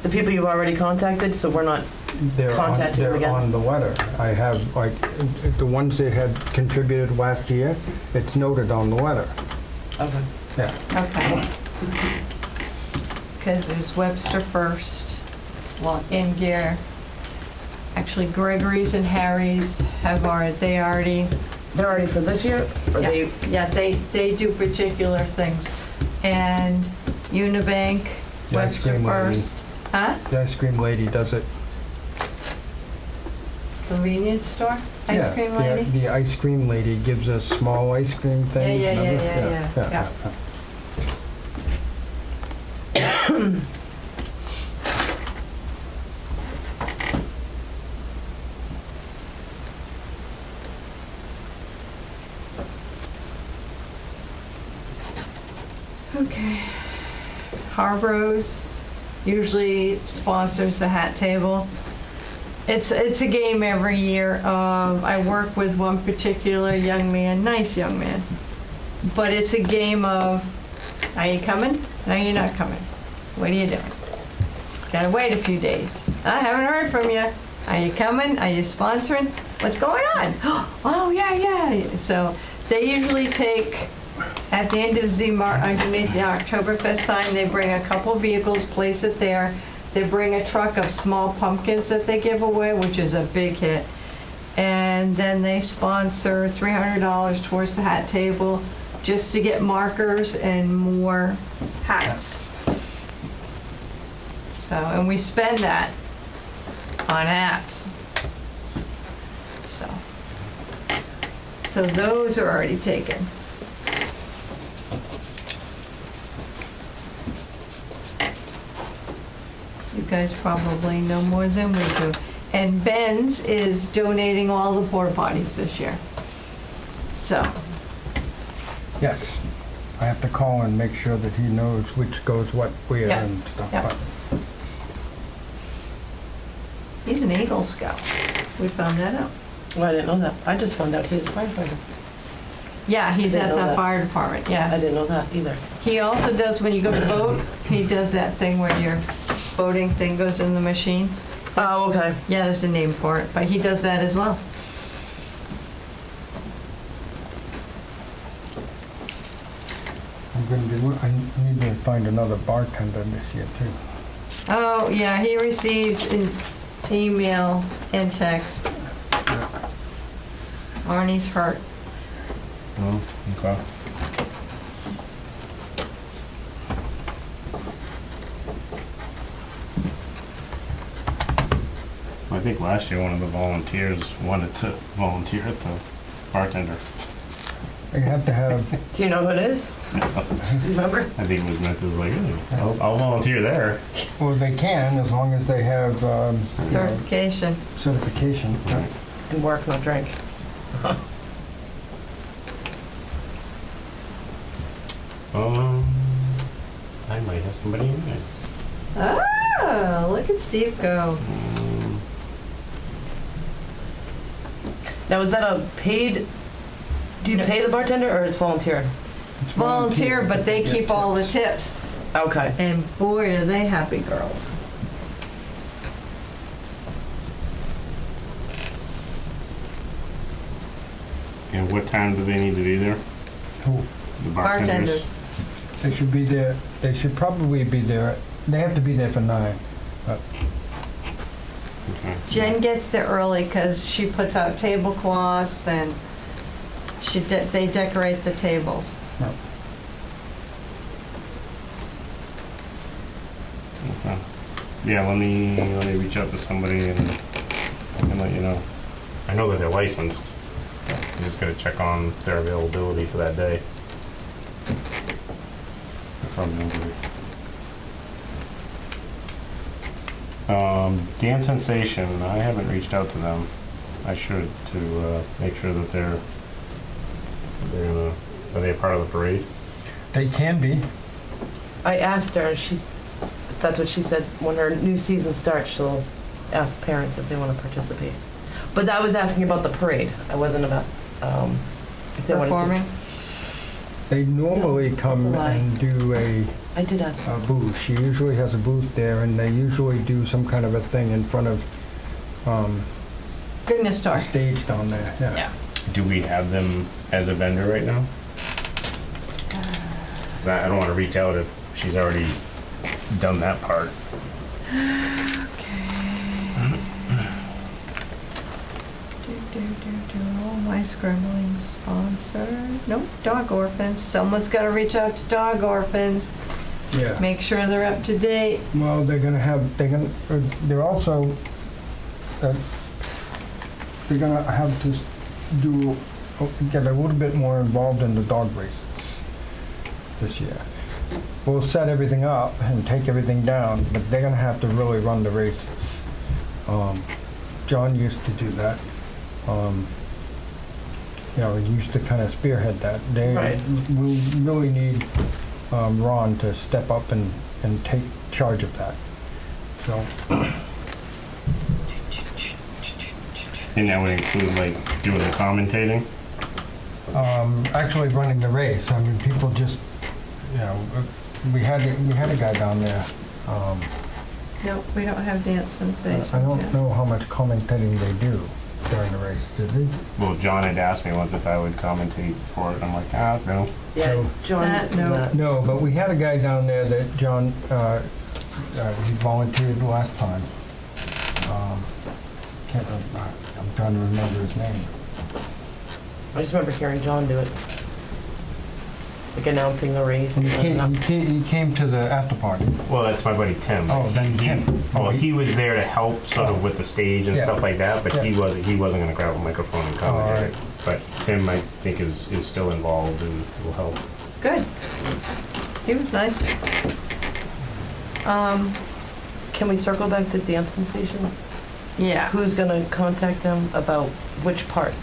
The people you've already contacted, so we're not, Contact them They're again. on the letter. I have, like, the ones that had contributed last year, it's noted on the letter. okay. Yeah. Okay. Because there's Webster first, in gear. Actually, Gregory's and Harry's have already, They're already for this year? Or yeah, yeah, they do particular things. And Unibank, The ice Webster cream lady. first. Huh? The ice cream lady does it. Convenience store? Ice Yeah, cream the- lady? The ice cream lady gives us small ice cream things. Yeah, remember? yeah. Okay. Harbros usually sponsors the hat table. It's a game every year. I work with one particular young man, nice young man, but it's a game of, are you coming? No, you're not coming. What are you doing? Gotta wait a few days. I haven't heard from you. Are you coming? Are you sponsoring? What's going on? Oh, yeah. So they usually take, at the end of underneath the Oktoberfest sign, they bring a couple vehicles, place it there. They bring a truck of small pumpkins that they give away, which is a big hit. And then they sponsor $300 towards the hat table just to get markers and more hats. So, and we spend that on hats. So those are already taken. You guys probably know more than we do. And Ben's is donating all the porta potties this year. So, Yes. I have to call and make sure that he knows which goes what where Yeah. and stuff. Yeah. But he's an Eagle Scout. We found that out. Well, I didn't know that. I just found out he's a firefighter. Yeah, he's Didn't at know the that. fire department, I yeah. didn't know that either. He also does, when you go to vote, he does that thing where your voting thing goes in the machine. Oh, okay. Yeah, there's a name for it, but he does that as well. I need to find another bartender this year too. Oh, yeah, he received an email and text. Arnie's hurt. Oh, okay. I think last year one of the volunteers wanted to volunteer at the bartender. You have to have, Do you know who it is? Remember? I think it was meant to like, I'll volunteer there. well, they can as long as they have you know, Certification. certification. And work, not drink. I might have somebody in mind. Oh, look at Steve go. Now, is that a paid? Do you pay the bartender or it's volunteer? It's Volunteer, but they get keep all the tips. tips. Okay. And boy, are they happy girls. And what time do they need to be there? Who? The Bartenders. They should be there. They should probably be there. They have to be there for 9. Okay. Jen gets there early because she puts out tablecloths and they decorate the tables. Okay. Yeah, let me reach out to somebody and let you know. I know that they're licensed. I'm just gonna check on their availability for that day. From nobody. Dan Sensation, I haven't reached out to them. I should to make sure that they're gonna. Are they a part of the parade? They can be. I asked her, that's what she said, when her new season starts, she'll ask parents if they want to participate. But I was asking about the parade. I wasn't about if they wanted to. Performing. They normally that's a come lie. and do I did ask her. a booth. She usually has a booth there, and they usually do some kind of a thing in front of Goodness the store. stage down there. Yeah. Yeah. Do we have them as a vendor right now? 'Cause I don't want to reach out if she's already done that part. Oh, my scribbling sponsor. Nope, dog orphans. Someone's got to reach out to dog orphans. Yeah. Make sure they're up to date. Well, they're also, they're gonna have to get a little bit more involved in the dog races this year. We'll set everything up and take everything down, but they're gonna have to really run the races. John used to do that. He used to kind of spearhead that. Right. We really need Ron to step up and take charge of that. So, And that would include like doing the commentating? actually running the race, I mean, people just, you know, we had a guy down there. Nope, we don't have dance sensations. I don't yet. know how much commentating they do during the race, did they? Well, John had asked me once if I would commentate for it. I'm like, no. Yeah, So- John. did No. that. No, but we had a guy down there that John, he volunteered last time. Can't remember, I'm trying to remember his name. I just remember hearing John do it. Like announcing the race. And and he came to the after party. Well, that's my buddy Tim. Oh, then Tim. Well, he was there to help sort of with the stage and Yeah. stuff like that, but Yeah. he wasn't going to grab a microphone and commentate. all right. But Tim, I think, is still involved and will help. Good. He was nice. Can we circle back to dancing stations? Yeah. Who's gonna contact them about which part?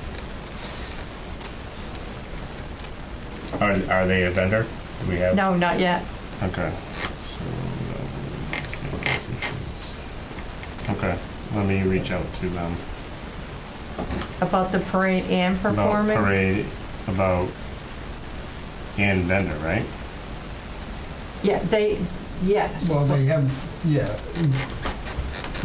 Are they a vendor? Do we have? No, not yet. Okay. Okay, let me reach out to them. About the parade and performing? About parade, and vendor, right? Yeah, yes. Well, they have, yeah,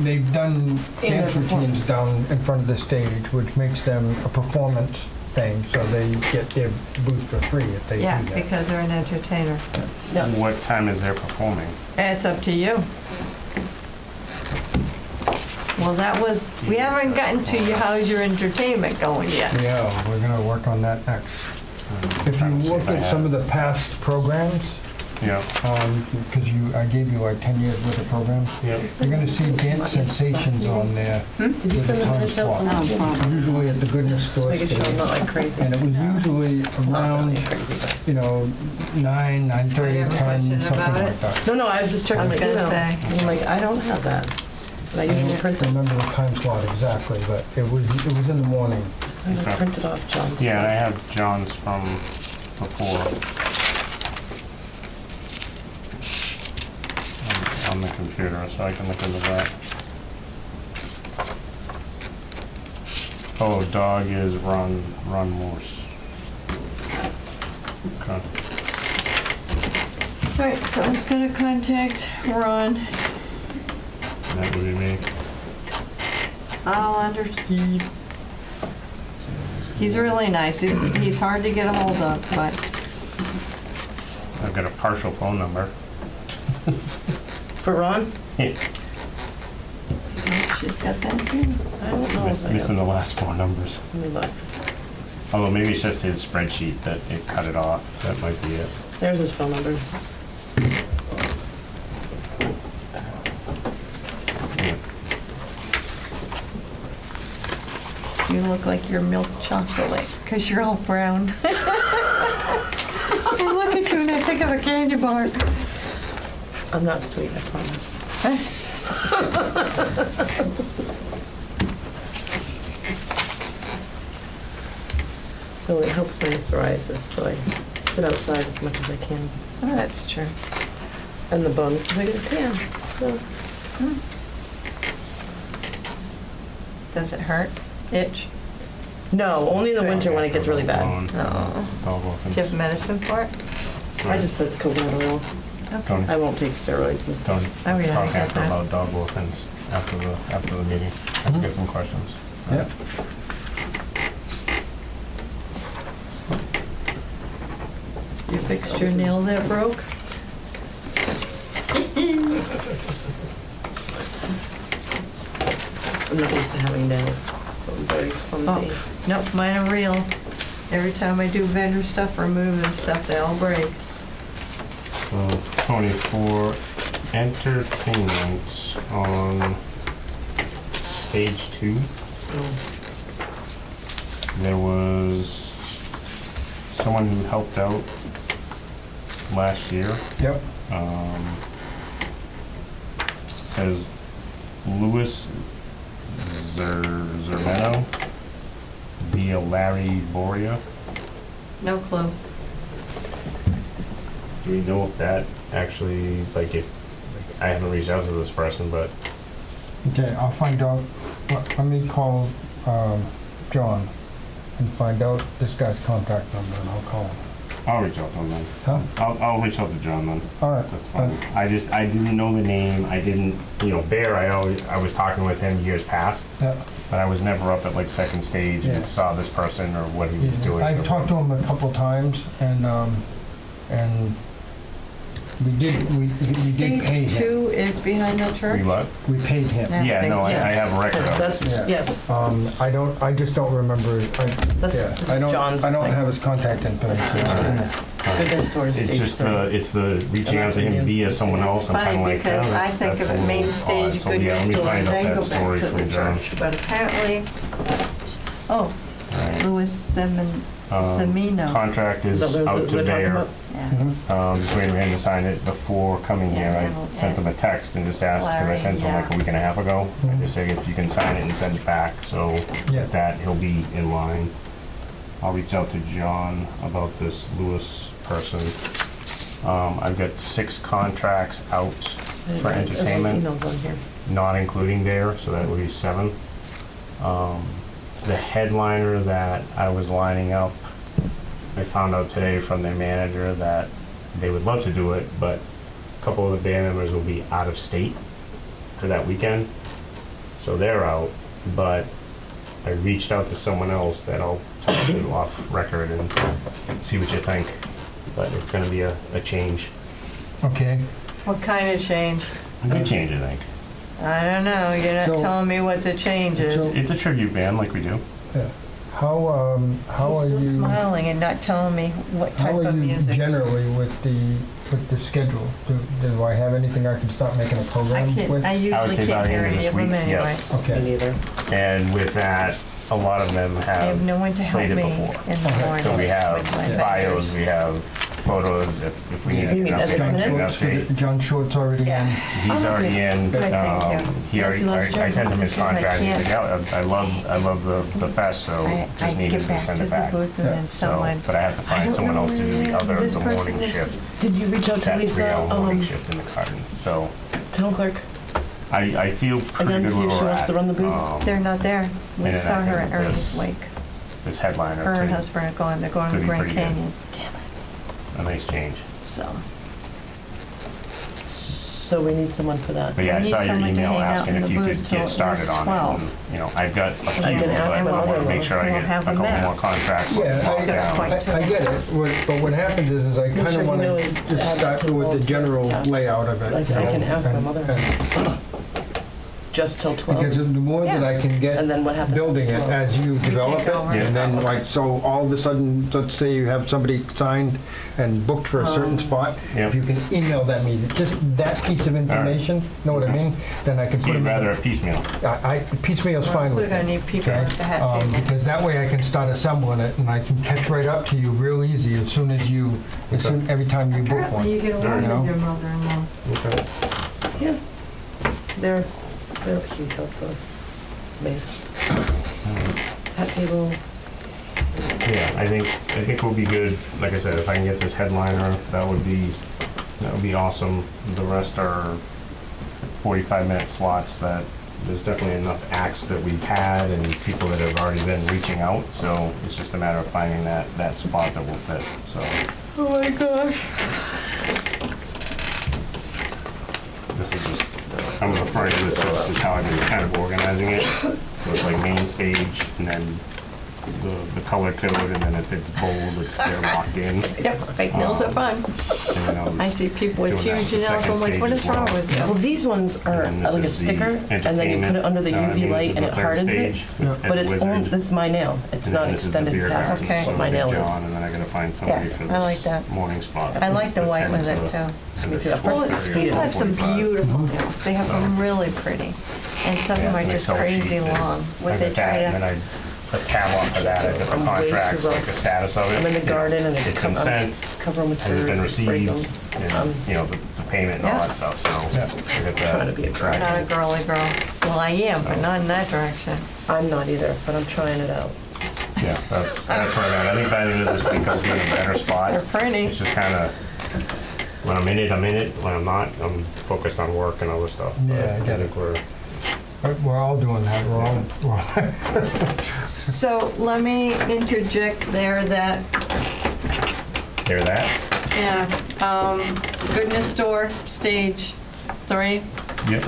they've done In their dance routines performance. down in front of the stage, which makes them a performance thing, so they get their booth for free if they do Yeah, that. because they're an entertainer. No. What time is their performing? It's up to you. Well, we haven't gotten to you, how's your entertainment going yet? Yeah, we're gonna work on that next. If Trying to you see look if I at have some of it. the past programs, Yeah, because I gave you like 10 years worth of programs, yeah. you're gonna see Dance Sensations on there Did you with a send the time minutes out? slot. Usually at the Goodness Just Store making sure I'm not stage. like crazy. And it was usually Not around, really crazy, but. 9, 9:30, You have a 10, question something about like it? that. No, I was just checking I was the gonna email. say. And I'm like, I don't have that. And I I usually don't print it. remember the time slot exactly, but it was in the morning. I'm gonna Okay. print it off John's. Yeah, and I have John's from before. On the computer, so I can look into that. Oh, dog is Ron Morse. Okay. All right, someone's gonna contact Ron. That would be me. I'll understand. He's really nice. He's hard to get a hold of, but I've got a partial phone number. For Ron? Yeah, she's got that too. I don't know if I missing have. the last four numbers. Let me look. Although maybe it's just his spreadsheet that it cut it off. That might be it. There's his phone number. Yeah. You look like you're milk chocolate because you're all brown. I look at you and I think of a candy bar. I'm not sweet, I promise. No, it helps my psoriasis, so I sit outside as much as I can. Oh, that's true. And the bonus is I get a tan, so. Does it hurt? Itch? No, only in the winter when it gets really bad. Oh. Dog orphans. Do you have medicine for it? I just put coconut oil. Don't, I won't take steroids and stuff. Oh, yeah, I talk get after that. about dog orphans after the meeting. I can get some questions. Yep. You fixed your nail that broke? I'm not used to having nails, so I'm very clumsy. Oh, nope, mine are real. Every time I do vendor stuff, removing stuff, they all break. So, Tony, for entertainment on stage 2, Oh. there was someone who helped out last year. Yep. Says Louis Zermeno via Larry Boria. No clue. Do we know if that actually, like, if, like, I haven't reached out to this person, but Okay, I'll find out. Let me call John and find out this guy's contact number, and I'll call him. I'll reach out to him then. Huh? I'll reach out to John then. All right. That's fine. I didn't know the name. I didn't, Bear, I was talking with him years past, Yeah. but I was never up at like second stage Yeah. and saw this person or what he was doing. I've talked to him a couple times, and we did pay Stage him. 2 is behind the We church? what? We paid him. Yeah. Yeah, no, I Yeah. have a record of it. That's, Yeah. yes, I just don't remember. that's Yeah, I don't John's I don't thing. have his contact information. Goodness stores It's stage just 3. it's the reaching out to him via someone else. It's I'm kind funny of like, because I that's think of a it main little stage, odd. So, goodness let me store, find and out then that go back story to the from John. church. But apparently, Right. Louis Um, Semino. Contract Is is that what out we're talking today. about? Yeah. Just waiting for him to sign it before coming Yeah, here. and- I sent him a text and just asked, because I Larry, sent him like a yeah. week and a half ago. I Mhm. just said if you can sign it and send it back, so Yeah. with that, he'll be in line. I'll reach out to John about this Lewis person. I've got 6 contracts out for There's those entertainment, emails on here. not including Dare, so that would be 7. The headliner that I was lining up, I found out today from their manager that they would love to do it, but a couple of the band members will be out of state for that weekend. So they're out, but I reached out to someone else that I'll talk to off record and see what you think. But it's gonna be a change. Okay. What kind of change? A good change, I think. I don't know. You're not So- telling me what the change is. So- It's a tribute band like we do. Yeah. How He's are still you? smiling and not telling me what type How are of you music. generally with the schedule? Do I have anything I can start making a I program can't. with? I I would usually say by can't the hear end of any this of them week, anyway. yes. Me Okay. neither. And with that, a lot of them I have no one to help played me it before. in the Okay. morning So we have with my bios, vendors. we have photos, if we need You an mean as a update, John minute? an Schwartz, update. John Schwartz already in. Yeah. He's already in. Good, thank you. He already, You lost I sent him his Because I contract. He said, can't yeah, I love the fest, so I just need him get to back send to it the back. booth and Yeah. then So, someone. but I have to I find don't someone know else to do where the other, this the person morning is. shift. Did you reach out to That Lisa, 3-hour morning shift in the garden. So town clerk? I feel pretty Again, good see where if she we're wants at. to run the booth? They're not there. We And saw I her think at Ernest's this- wake. This headliner Her and could, husband are going. They're going to could the be Grand pretty good. Canyon. a nice change. So So we need someone for that. But yeah, I I need saw your someone to email hang out asking in if the you booth could till get at started least on 12. it. And, I've got a few, I can ask but I my want to mother-in-law. make sure I We'll get have a them couple met. more contracts. Yeah, It's gonna point to I it. get it, but what happens is I Make kind sure of he want to knows just to add start that to with the the general task. layout of it. Like, you I know, can ask my and- mother. and- Just till 12? Because the more that I can get And then what happens? building it as you develop take over. it, and then like, so all of a sudden, let's say you have somebody signed and booked for a certain spot, Yep. if you can email that me, just that piece of information, know what I mean? Then I can So put you'd them rather in. a piecemeal? Piecemeal's we're fine also with going to me. need people Okay? at the hat table. Because that way I can start assembling it and I can catch right up to you real easy as soon as you, every time you book Apparently you one. get along You know? with your mother-in-law. Okay. Yeah. They're a huge help to me. Hat table. Yeah, I think we'll be good. Like I said, if I can get this headliner, that would be awesome. The rest are 45-minute slots that there's definitely enough acts that we've had and people that have already been reaching out. So it's just a matter of finding that spot that will fit. So Oh my gosh. this is just, I'm referring to this as how I've been kind of organizing it. So it's like main stage and then the color code, and then if it's bold, they're locked in. Yep, fake nails are fun. And then I'm I see people with doing that huge for nails. second I'm like, stage what as is wrong well. with Well, you? these ones are And this like a is the sticker, and then you put it under the entertainment. UV This light is and the it third hardens it. stage, Yeah. and But it's Wizard. only, this is my nail. It's And not then this is the extended beer past garden, Okay. so what my it'll nail be is. John, and then I gotta find somebody Yeah, for I like this that. morning spot. I like the white 10 with to- it too. 10 Me to too. At first Well, it's 4:30 or people have some 4:45. beautiful nails. They have them really pretty. And some of Yeah, them are it's an just Excel crazy sheet that long. I What they got that, try and then to, a tab off of that, I got the I'm way too contracts, like rough. the status of it. I'm in the garden and It's been sent, cover them with has it been dirt, break received, them. and, the payment and all Yeah. that stuff, so. Yeah. I got Trying to that be a tracked. not a girly girl. Well, I am, but not in that direction. I'm not either, but I'm trying it out. Yeah, that's where I'm at. I think by the end of this week, I'll be in a better spot. They're pretty. It's just kind of When I'm in it, I'm in it. When I'm not, I'm focused on work and other stuff. But Yeah, I get think we're We're all doing that. We're all. So let me interject there that, hear that. yeah, Goodness Store, stage 3. Yep.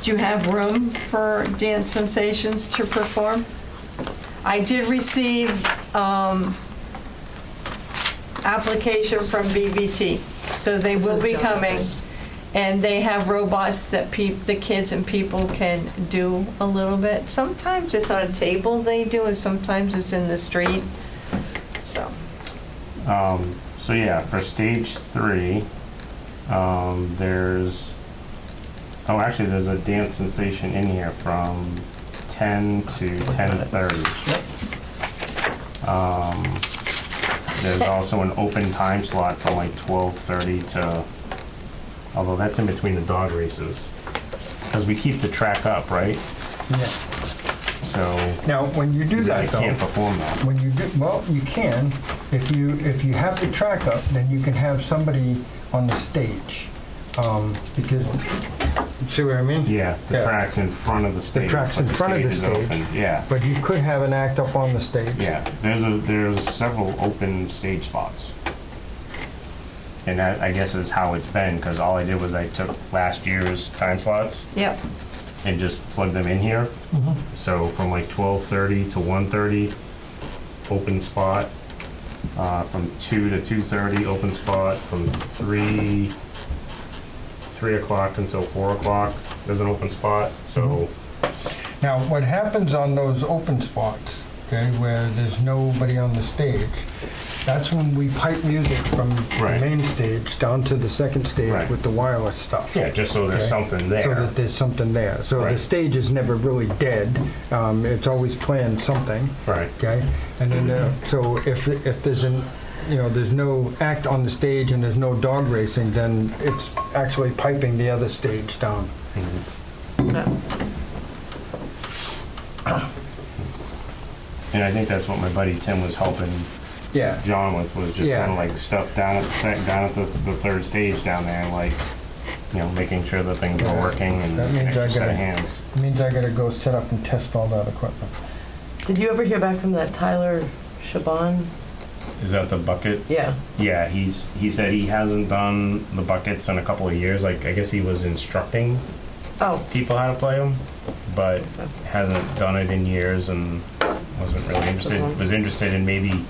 Do you have room for Dance Sensations to perform? I did receive application from BVT, so they will be coming. And they have robots that the kids and people can do a little bit. Sometimes it's on a table they do, and sometimes it's in the street. So. So yeah, for stage 3, there's there's a dance sensation in here from 10 to 10:30. There's also an open time slot from like 12:30 to, although that's in between the dog races, because we keep the track up, right? Yeah. So Now, when you do I that, though, can't perform that. when you do, well, you can. If you have the track up, then you can have somebody on the stage, because see what I mean? Yeah, the track's in front of the stage. track's but in front of the is stage. open. Yeah. But you could have an act up on the stage. Yeah, there's several open stage spots. And that, I guess, is how it's been, because all I did was I took last year's time slots Yep. and just plugged them in here. Mhm. So from like 12:30 to 1:30, open spot. From 2 to 2:30, open spot. From 3 o'clock until 4 o'clock, there's an open spot. So Now, what happens on those open spots, okay, where there's nobody on the stage, that's when we pipe music from Right. the main stage down to the second stage Right. with the wireless stuff. yeah, just so there's Okay. something there. So that there's something there. So Right. the stage is never really dead. It's always playing something. Right. Okay. And then so if there's there's no act on the stage and there's no dog racing, then it's actually piping the other stage down. And I think that's what my buddy Tim was helping Yeah. John with, was just Yeah. kind of like stuff down at the third stage down there, like, making sure the things were Yeah. working and That an means extra I set gotta- of hands. It means I gotta go set up and test all that equipment. Did you ever hear back from that Tyler Shaban? Is that the bucket? Yeah. Yeah, he said he hasn't done the buckets in a couple of years. Like, I guess he was instructing Oh, people how to play them, but hasn't done it in years and wasn't really interested. Was interested in maybe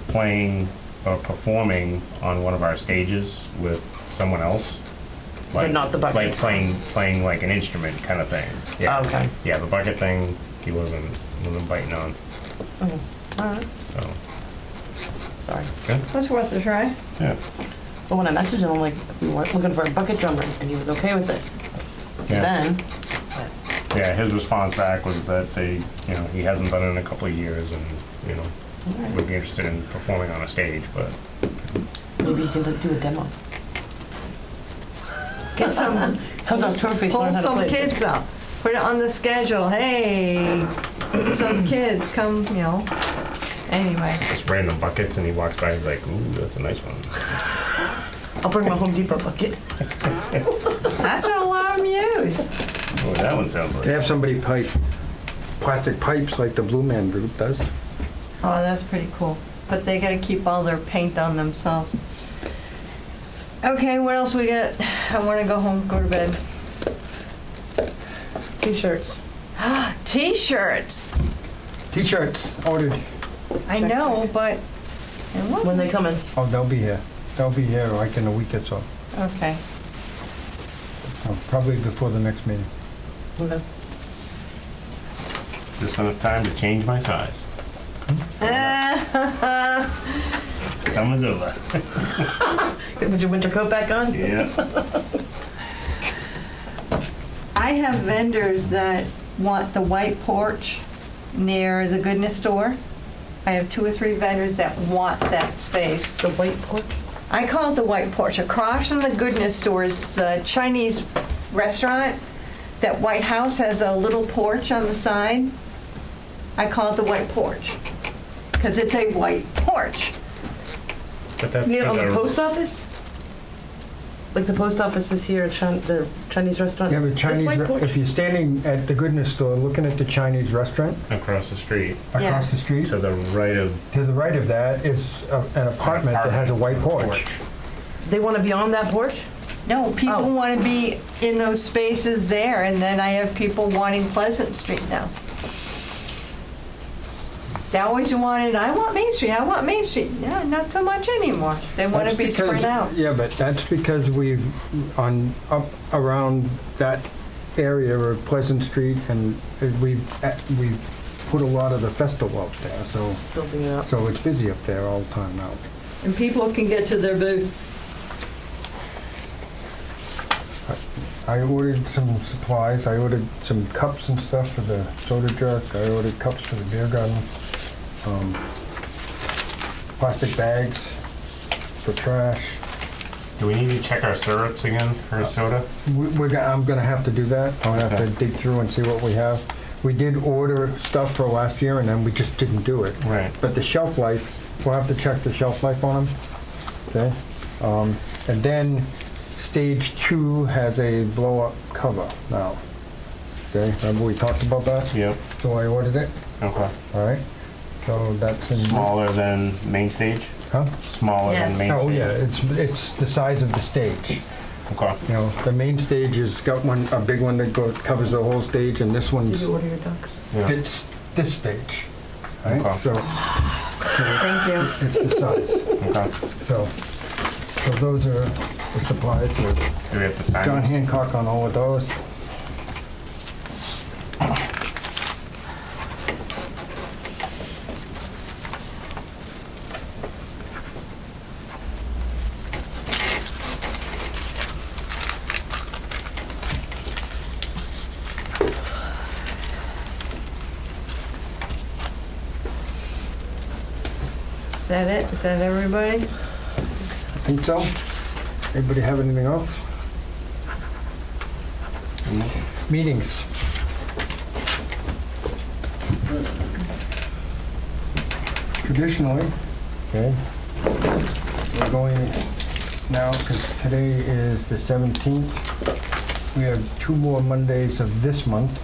playing or performing on one of our stages with someone else. But not the buckets. Like playing like an instrument kind of thing. Yeah. Oh, okay. Yeah, the bucket thing he wasn't biting on. Okay. All right. So Sorry. good. That's worth a try. Yeah. But when I messaged him, I'm like, we weren't looking for a bucket drummer, and he was okay with it. Yeah. Then, Yeah, his response back was that he hasn't done it in a couple of years and, would be interested in performing on a stage, but maybe he can do a demo. Get some, How's Oktoberfest pull learn how to some play? kids up. Put it on the schedule. Hey, some kids come, Anyway, just random buckets and he walks by and he's like, ooh, that's a nice one. I'll bring my Home Depot bucket. that's an alarm use. Oh, that one sounds like. They have somebody pipe plastic pipes like the Blue Man Group does. Oh, that's pretty cool. But they gotta keep all their paint on themselves. Okay, what else we got? I wanna go home, go to bed. T-shirts. T-shirts. T-shirts ordered. I know, but. When they come in. Oh, they'll be here. They'll be here like in a week or so. Okay. Probably before the next meeting. Okay. Just enough time to change my size. Summer's over. Put your winter coat back on? Yeah. I have vendors that want the white porch near the Goodness Store. I have 2 or 3 vendors that want that space. The white porch? I call it the white porch. Across from the Goodness Store is the Chinese restaurant. That White House has a little porch on the side. I call it the white porch because it's a white porch. But that's Near for on the post office? Like the post office is here, the Chinese restaurant. You have a This Chinese, white porch? if you're standing at the Goodness Store looking at the Chinese restaurant Across the street, across the street, to the right of to the right of that is an apartment that has a white porch. They want to be on that porch? No, people Oh. want to be in those spaces there, and then I have people wanting Pleasant Street now. They always wanted, I want Main Street, I want Main Street. Yeah, not so much anymore. They want to That's be because- spread out. Yeah, but that's because we've, up around that area of Pleasant Street, and we've put a lot of the festival up there, so Building it up. it's busy up there all the time now. And people can get to their booth. I ordered some supplies. I ordered some cups and stuff for the soda jerk. I ordered cups for the beer garden. Plastic bags for trash. Do we need to check our syrups again for a soda? I'm gonna have to do that. I'll have to Okay. dig through and see what we have. We did order stuff for last year, and then we just didn't do it. Right. But the shelf life, we'll have to check the shelf life on them. Okay. And then stage 2 has a blow-up cover now. Okay. Remember we talked about that? Yep. So I ordered it. Okay. All right. So that's in. Smaller than main stage? Huh? Smaller Yes. than main Oh stage? yeah, it's the size of the stage. Okay. You know, the main stage has got a big one that covers the whole stage, and this Did one's you order your ducks? Yeah. fits this stage. Right? Okay. So Thank you. it's the size. Okay. So those are the supplies. So Do we have to sign John it? Hancock on all of those. Is that it? Is that everybody? I think so. Anybody have anything else? Meetings. Traditionally, okay, we're going now, because today is the 17th. We have 2 more Mondays of this month,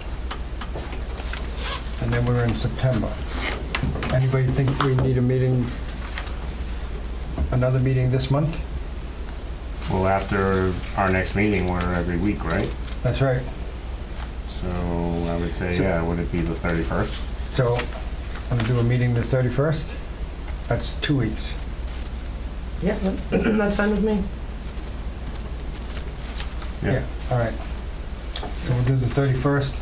and then we're in September. Anybody think we need a meeting, another meeting this month? Well, after our next meeting, we're every week, right? That's right. So I would say, So- yeah, would it be the 31st? So, I'm gonna do a meeting the 31st. That's 2 weeks. Yeah, that's fine with me. All right. So we'll do the 31st,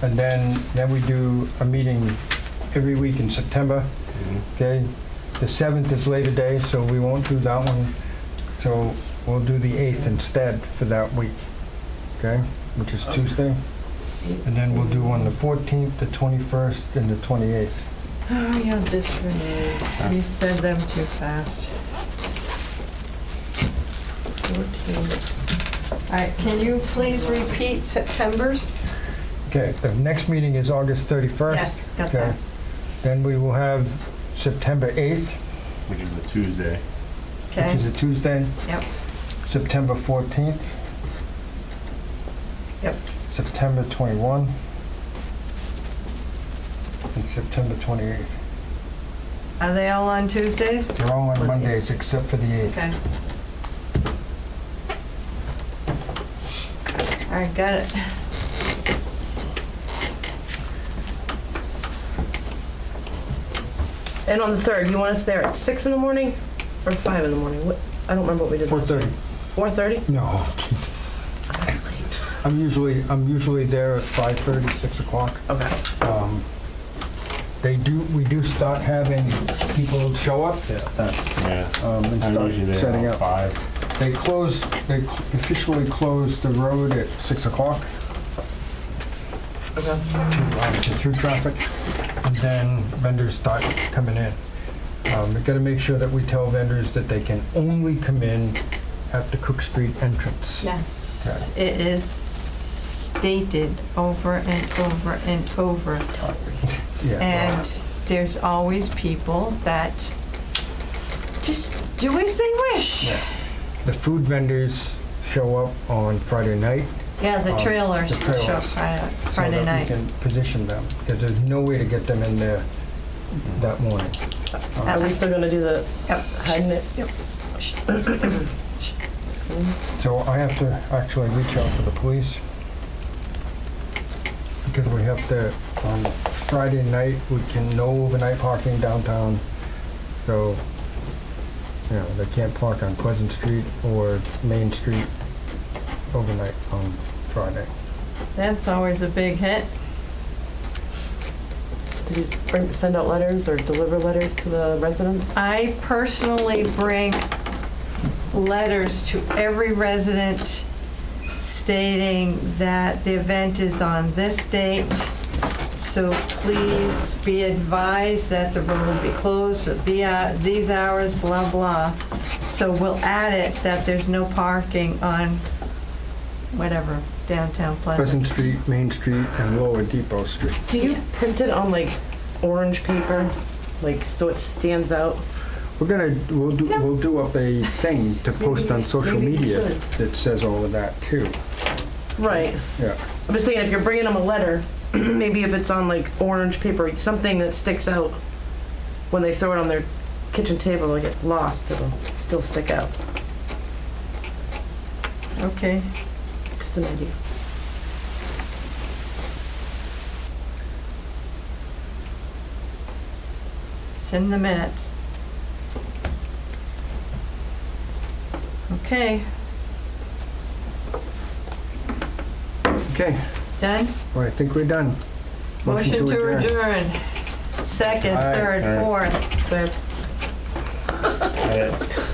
and then we do a meeting every week in September, Mhm. okay? The 7th is Labor Day, so we won't do that one. So we'll do the 8th instead for that week, okay? Which is Tuesday. And then we'll do on the 14th, the 21st, and the 28th. Oh, you'll just renege. You said them too fast. 14. All right, can you please repeat September's? Okay, the next meeting is August 31st. Yes, got Okay. that. Then we will have September 8th, Which is a Tuesday. which Okay, is a Tuesday. yep, September 14th. Yep. September 21. And September 28th. are they all on Tuesdays? They're all on Mondays except for the 8th. Okay. All right, got it. And on the 3rd, you want us there at 6 in the morning or 5 in the morning? What? I don't remember what we did. 4:30. 4:30? No. I'm usually there at 5:30, 6 o'clock. Okay. We do start having people show up there then, Yeah. and I'm start usually there setting about up. 5. They officially close the road at 6 o'clock Okay. to through traffic, and then vendors start coming in. We've got to make sure that we tell vendors that they can only come in at the Cook Street entrance. Yes, it is stated over and over and over. Yeah. And there's always people that just do as they wish. Yeah. The food vendors show up on Friday night. Yeah, the trailers the trailers. show Friday So that night. we can position them, because there's no way to get them in there that morning. Are we still gonna do the Yep. hiding it? Yep. So I have to actually reach out to the police, because we have to, on Friday night, we can, no overnight parking downtown. So, you know, they can't park on Pleasant Street or Main Street overnight on Friday. That's always a big hit. Did you send out letters or deliver letters to the residents? I personally bring letters to every resident stating that the event is on this date, so please be advised that the road will be closed at these hours, blah, blah. So we'll add it that there's no parking on whatever, downtown Pleasant. Pleasant Street, Main Street, and Lower Depot Street. Do you Yeah. print it on like orange paper, like so it stands out? We'll do up a thing to post on social maybe you media could. that says all of that too. Right. Yeah. I'm just thinking if you're bringing them a letter, maybe if it's on like orange paper, something that sticks out when they throw it on their kitchen table, it'll get lost. It'll still stick out. Okay. Just an idea. It's in the minutes. Okay, Okay, done? well, I think we're done. Motion to adjourn. Second, Aye. third, Aye. fourth, fifth. I-